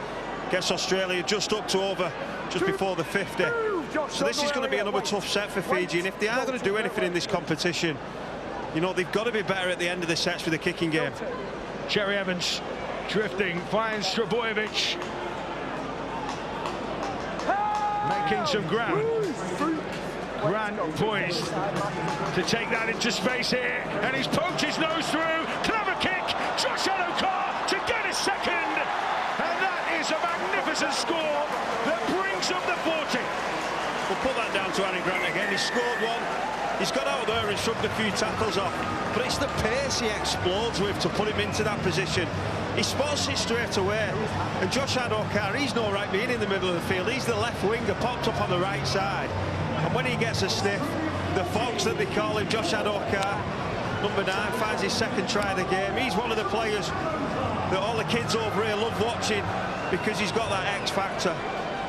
gets Australia just up to over, just before the 50. So this is going to be another tough set for Fiji, and if they are going to do anything in this competition, you know, they've got to be better at the end of the sets with the kicking game.
Jerry Evans drifting, finds Strabojevic, making some ground. Grant poised to take that into space here, and he's poked his nose through. Clever kick, Josh Adokar to get his second, and that is a magnificent score that brings up the 40.
We'll put that down to Harry Grant again. He scored one. He's got out there and shrugged a few tackles off, but it's the pace he explodes with to put him into that position. He spots it straight away, and Josh Adokar, he's no right being in the middle of the field. He's the left winger, popped up on the right side. And when he gets a sniff, the fox that they call him, Josh Adokar, number 9, finds his second try of the game. He's one of the players that all the kids over here love watching because he's got that X factor.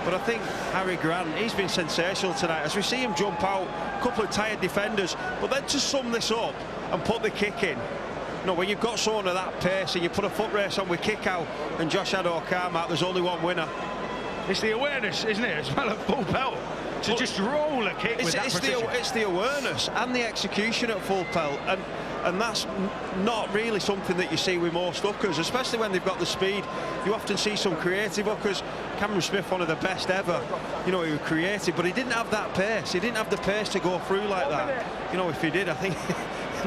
But I think Harry Grant, he's been sensational tonight as we see him jump out, a couple of tired defenders. But then to sum this up and put the kick in, you know, when you've got someone at that pace and you put a foot race on with Kikau and Josh Adokar, Matt, there's only one winner.
It's the awareness, isn't it, as well at full pelt, to just roll a kick with that precision.
It's the awareness and the execution at full pelt, and that's not really something that you see with most hookers, especially when they've got the speed. You often see some creative hookers. Cameron Smith, one of the best ever, you know, he was creative, but he didn't have that pace. He didn't have the pace to go through like that. You know, if he did, I think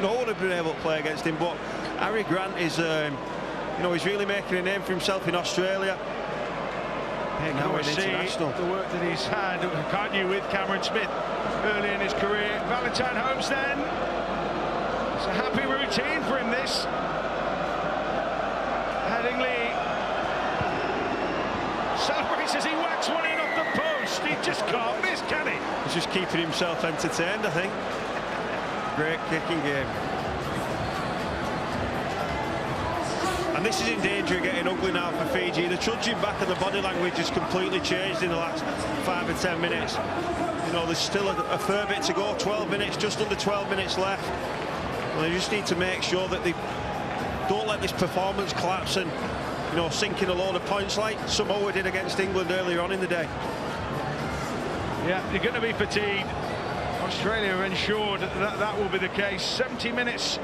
no one would have been able to play against him. But Harry Grant is, you know, he's really making a name for himself in Australia.
Now we see the work that he's had, can't you, with Cameron Smith early in his career. Valentine Holmes then It's a happy routine for him, this. Headingley celebrates as he whacks one in off the post. He just can't miss, can he?
He's just keeping himself entertained, I think. Great kicking game. And this is in danger of getting ugly now for Fiji. The trudging back and the body language has completely changed in the last 5 or 10 minutes. You know, there's still a fair bit to go. 12 minutes, just under 12 minutes left. And they just need to make sure that they don't let this performance collapse and, you know, sink in a load of points like Samoa did against England earlier on in the day.
Yeah, they're going to be fatigued. Australia are ensured that will be the case. 70 minutes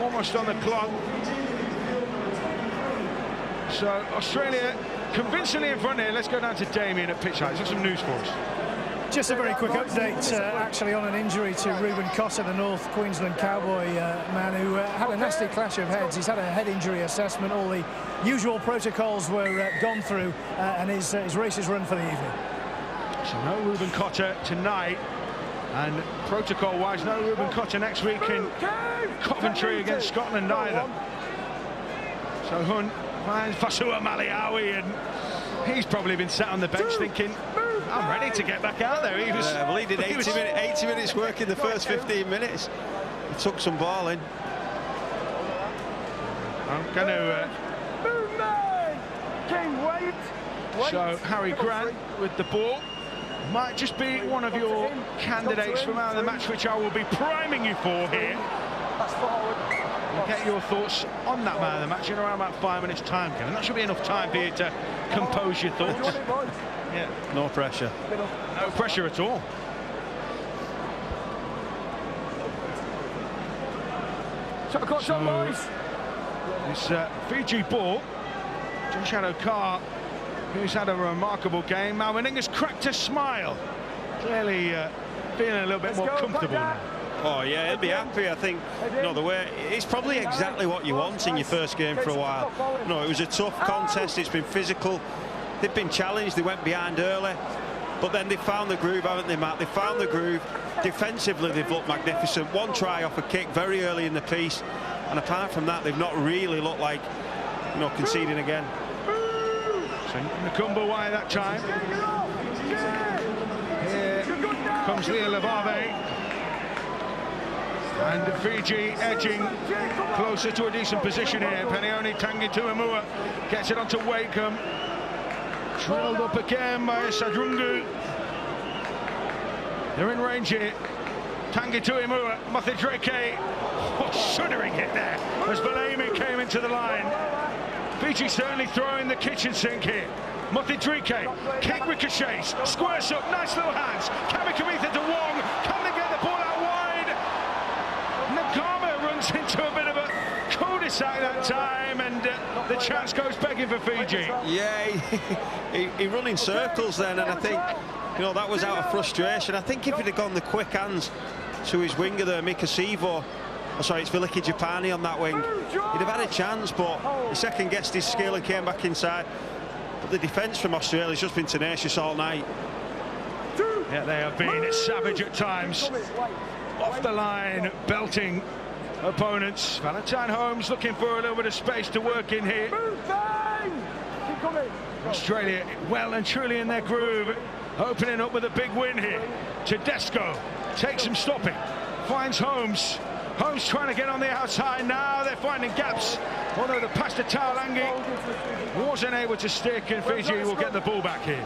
almost on the clock. So Australia convincingly in front here. Let's go down to Damien at pitch height. He's got some news for us.
Just a very quick update, actually, on an injury to Reuben Cotter, the North Queensland Cowboy man who had a nasty clash of heads. He's had a head injury assessment. All the usual protocols were gone through, and his race is run for the evening.
So no Reuben Cotter tonight, and protocol-wise, no Reuben Cotter next week in Coventry against Scotland either. So Hunt finds Fasua Maliawi, and he's probably been sat on the bench thinking, I'm ready to get back out there. He was,
well, he did 80 minutes work in the first 15 minutes. He took some ball in.
I'm going to... So Harry Grant with the ball might just be one of your candidates for man of the match, which I will be priming you for here. We'll get your thoughts on that man of the match in around about 5 minutes time, Kevin. That should be enough time for you to compose your thoughts. Yeah.
No pressure.
No pressure at all. So this Fiji ball, Josh Adokar, who's had a remarkable game. Mal Meninga's cracked a smile. Clearly feeling a little bit more comfortable now.
Oh yeah, he'll be happy. I think, you know, the way it's probably exactly what you want in your first game for a while. You know, it was a tough contest. It's been physical. They've been challenged. They went behind early, but then they found the groove, haven't they, Matt? They found the groove. Defensively, they've looked magnificent. One try off a kick very early in the piece, and apart from that, they've not really looked like, you know, conceding again.
So Nakumba wide that time. Here comes Leah Levave. And Fiji edging closer to a decent position here. Penioni Tangituamua gets it onto Wakeham. Drilled up again by Sadrungu. They're in range here. Tangituamua, Mathidreke. Oh, shuddering hit there as Balemi came into the line. Fiji certainly throwing the kitchen sink here. Mathidreke, kick ricochets, squares up, nice little hands. Kamikamitha to Wong, can they get the ball out wide? Nagama runs into a bit of a cul-de-sac that time, and the chance goes begging for Fiji.
Yeah, he ran in circles then, and I think, you know, that was out of frustration. I think if he'd have gone the quick hands to his winger there, Mikasivo, oh, sorry, it's Viliki Japani on that wing, he'd have had a chance, but he second-guessed his skill and came back inside. But the defence from Australia's just been tenacious all night.
Yeah, they have been. It's savage at times. Off the line, belting opponents. Valentine Holmes looking for a little bit of space to work in here. Australia well and truly in their groove, opening up with a big win here. Tedesco takes some stopping, finds Holmes. Holmes trying to get on the outside now. They're finding gaps. Although the pass to Taolangi wasn't able to stick, and Fiji will get the ball back here.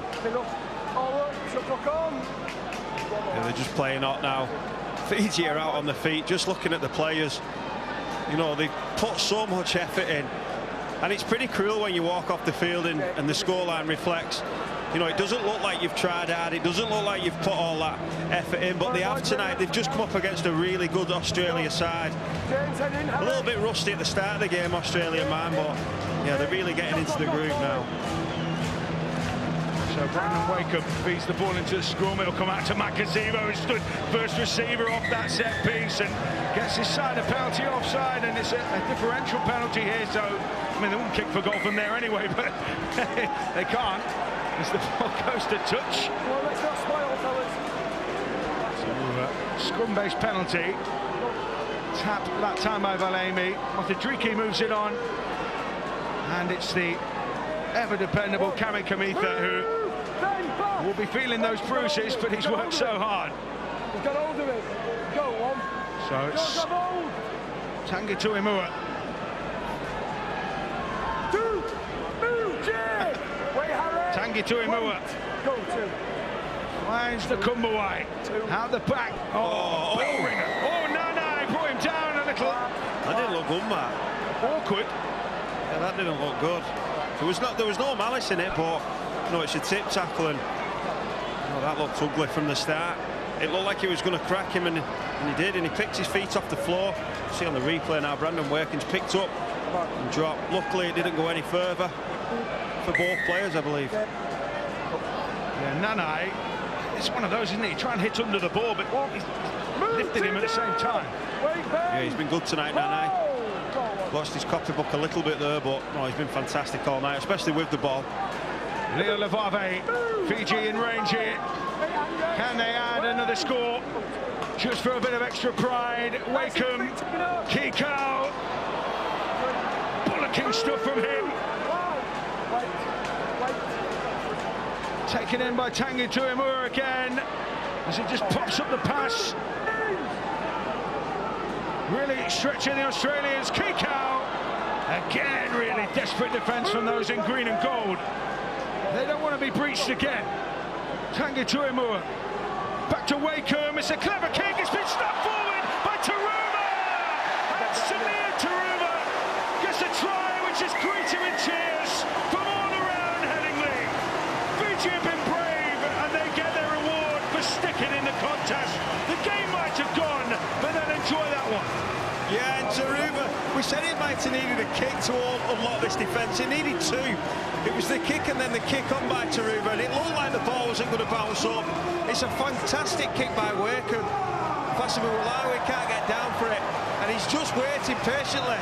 Yeah, they're just playing hot now. Fiji are out on the feet, just looking at the players. You know, they've put so much effort in, and it's pretty cruel when you walk off the field and the scoreline reflects. You know, it doesn't look like you've tried hard, it doesn't look like you've put all that effort in, but they have tonight. They've just come up against a really good Australia side. A little bit rusty at the start of the game, Australia, man, but yeah, they're really getting into the groove now.
So Brandon Wakeham feeds the ball into the scrum. It'll come out to Makasivo, who stood first receiver off that set piece and gets his side a penalty offside, and it's a differential penalty here. So, I mean, they wouldn't kick for goal from there anyway, but they can't as the ball goes to touch.
Well, let's not spoil, fellas.
So, scrum-based penalty. Tapped that time by Valemi. Motadriki moves it on. And it's the ever-dependable Kami Kamitha who will be feeling those bruises, but he's worked so hard.
He's got hold of it. Go on.
So it's Tanguy Tuimura. Tanguy Tuimura.
Go two.
Finds the Kumbuwai. Out the back. Oh, bell ringer. Oh, Nana brought him down a little.
That didn't look good, Matt.
Awkward.
Yeah, that didn't look good. There was no malice in it, but it's a tip tackle, and that looked ugly from the start. It looked like he was going to crack him, and he did, and he picked his feet off the floor. See on the replay now, Brandon Wakins picked up and dropped. Luckily, it didn't go any further for both players, I believe.
Yeah, Nanai, it's one of those, isn't it? You try and hit under the ball, but he's lifted him at the same time.
Yeah, he's been good tonight, Nanai. Lost his copybook a little bit there, but no, he's been fantastic all night, especially with the ball.
Leo Levave, Fiji in range here. Can they add another score? Just for a bit of extra pride. Wakeham, Kikau. Bullocking stuff from him. Taken in by Tanguy Tuimura again, as he just pops up the pass. Really stretching the Australians. Kikau. Again, really desperate defence from those in green and gold. They don't want to be breached again. Tanguy Tuimura. Back to Wakeham. It's a clever kick. It's been snapped forward by Taruva. And Samir Taruva gets a try, which is greeted with cheers from all around Headingley. Fiji have been brave, and they get their reward for sticking in the contest. The game might have gone, but then enjoy that one.
Yeah, and Taruva, we said it might have needed a kick to unlock this defence. It needed two. It was the kick and then the kick on by Taruva, and it looked like the ball wasn't going to bounce up. It's a fantastic kick by Wakeham. Fasamu Malawi can't get down for it, and he's just waiting patiently.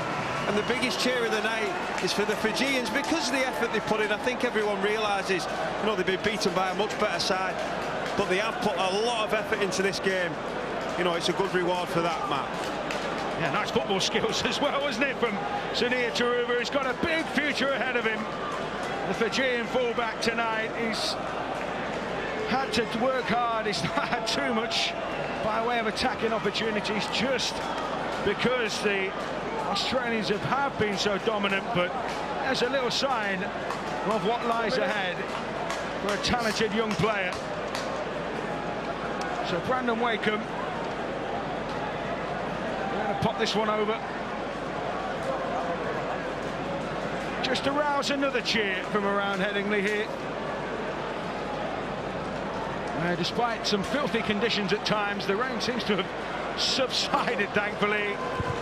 And the biggest cheer of the night is for the Fijians because of the effort they put in. I think everyone realises, they've been beaten by a much better side, but they have put a lot of effort into this game. It's a good reward for that, Matt.
Yeah, nice football skills as well, wasn't it, from Samir Taruva? He's got a big future ahead of him. The Fijian fullback tonight, he's had to work hard. He's not had too much by way of attacking opportunities, just because the Australians have been so dominant, but there's a little sign of what lies ahead for a talented young player. So Brandon Wakeham, we're going to pop this one over. Just to rouse another cheer from around Headingley here. Despite some filthy conditions at times, the rain seems to have subsided, thankfully.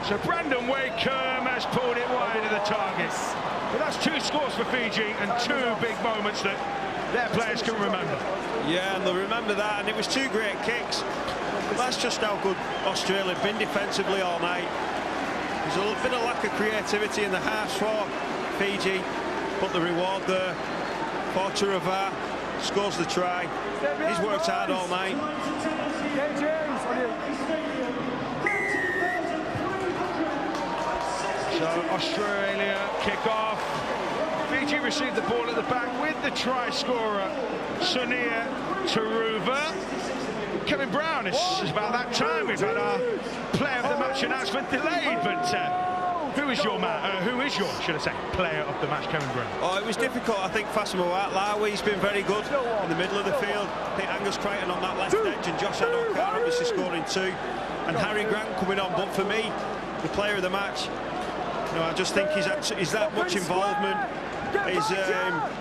So Brandon Wakeham has pulled it wide of the target. But that's two scores for Fiji and two big moments that their players can remember.
Yeah, and they'll remember that, and it was two great kicks. But that's just how good Australia have been defensively all night. There's been a lack of creativity in the halves for Fiji, but the reward there for Taruva, scores the try. He's worked hard all night.
So Australia kick off. Fiji received the ball at the back with the try scorer Samir Taruva. Kevin Brown, it's about that time we've had our player of the match announcement delayed, but who is your should I say, player of the match, Kevin Brown?
Oh, it was difficult. I think Fasamu Malawi's been very good in the middle of the field. I think Angus Crichton on that left edge, and Josh Adokar obviously scoring two, and Harry Grant coming on. But for me, the player of the match, I just think he's that much involvement.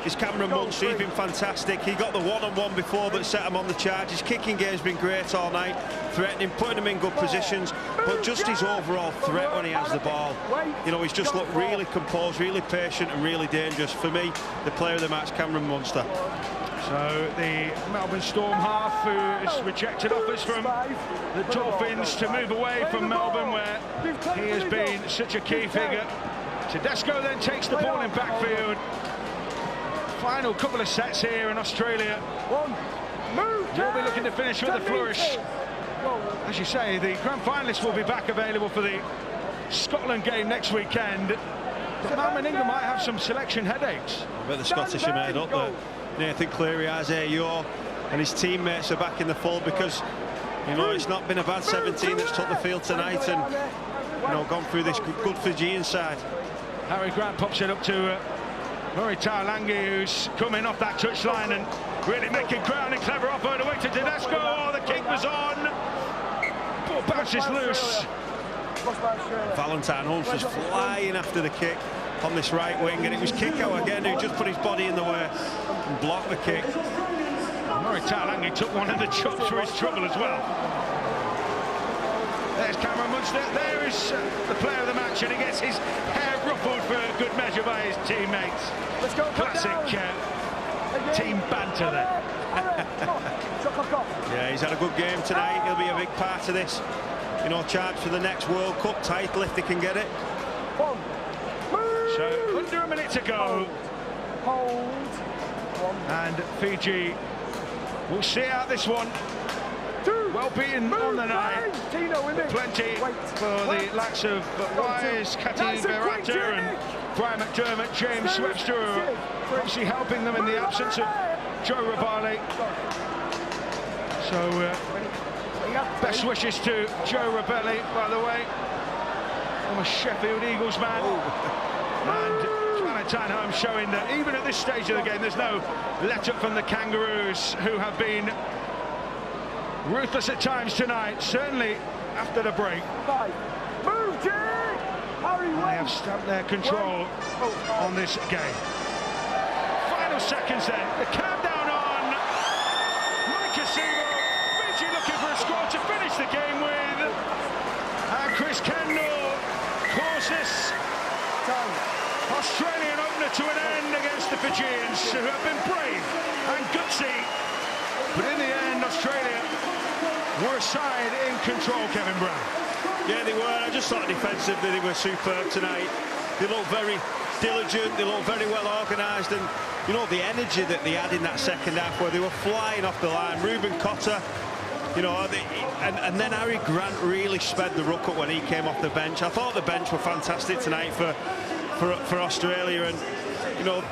Is Cameron Munster. He's been fantastic. He got the one-on-one before that set him on the charge. His kicking game's been great all night, threatening, putting him in good positions, but just his overall threat when he has the ball. He's just looked really composed, really patient and really dangerous. For me, the player of the match, Cameron Munster.
So the Melbourne Storm half, who has rejected offers from the Dolphins to move away from Melbourne, where he has been such a key figure. Tedesco then takes the ball in backfield. Final couple of sets here in Australia. Will be looking to finish with a flourish. as you say, the grand finalists will be back available for the Scotland game next weekend. But Malcolm England might have some selection headaches.
I bet the Scottish are made up that Nathan Cleary, Isaiah Yeo and his teammates are back in the fold, because you know it's not been a bad 17 that's took the field tonight and you know gone through this good Fijian side.
Harry Grant pops it up to Murray Taulagi, who's coming off that touchline and really making ground, and clever offload away to Tedesco. Oh, the kick was on. Ball bounces loose.
Valentine Holmes was flying after the kick on this right wing, and it was Kiko again who just put his body in the way and blocked the kick.
Murray Taulagi took one of the chops for his trouble as well. There's Cameron Munster. There is the player of the match, and he gets his hair ruffled for good measure by his teammates.
Let's go.
Classic team banter there.
Yeah, he's had a good game tonight. He'll be a big part of this, you know, chance for the next World Cup title if they can get it.
So under a minute to go. And Fiji will see out this one. Well beaten on the night. Plenty for the likes of Wise, Kati Berata and Brian McDermott, James Webster, who are obviously helping them in the absence of Joe Rabali. So best wishes to Joe Rabali, by the way. I'm a Sheffield Eagles man. And Valentine Holmes showing that even at this stage of the game there's no let-up from the Kangaroos, who have been ruthless at times tonight, certainly after the break. They have stamped their control on this game. Final seconds then, the countdown on. Mike Asivo, Fiji looking for a score to finish the game with. And Chris Kendall calls this Australian opener to an end against the Fijians, who have been brave and gutsy. But in the end, Australia were a side in control, Kevin Brown.
Yeah, they were. I just thought defensively they were superb tonight. They looked very diligent, they looked very well organised, and you know the energy that they had in that second half where they were flying off the line. Ruben Cotter, you know, and then Harry Grant really sped the ruck up when he came off the bench. I thought the bench were fantastic tonight for Australia, and you know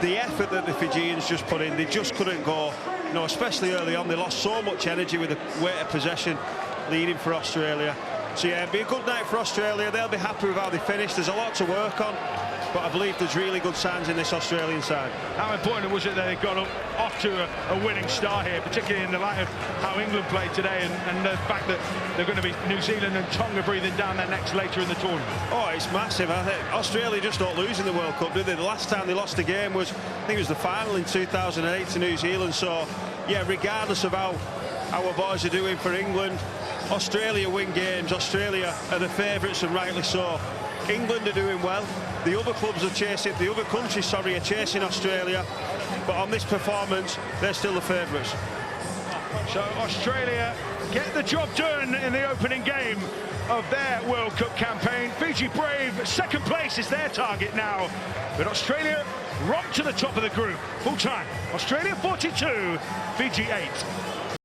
the effort that the Fijians just put in, they just couldn't go. You know, especially early on, they lost so much energy with the weight of possession leading for Australia. So yeah, it'll be a good night for Australia. They'll be happy with how they finished. There's a lot to work on, but I believe there's really good signs in this Australian side.
How important was it that they got off to a winning start here, particularly in the light of how England played today and the fact that they're going to be New Zealand and Tonga breathing down their necks later in the tournament?
Oh, it's massive. I think Australia just don't lose in the World Cup, do they? The last time they lost a game was, I think it was the final in 2008 to New Zealand. So yeah, regardless of how our boys are doing for England, Australia win games. Australia are the favourites, and rightly so. England are doing well. The other clubs are chasing, the other countries, sorry, are chasing Australia. But on this performance, they're still the favourites.
So Australia get the job done in the opening game of their World Cup campaign. Fiji Brave, second place is their target now. But Australia rock to the top of the group. Full time. Australia 42, Fiji 8.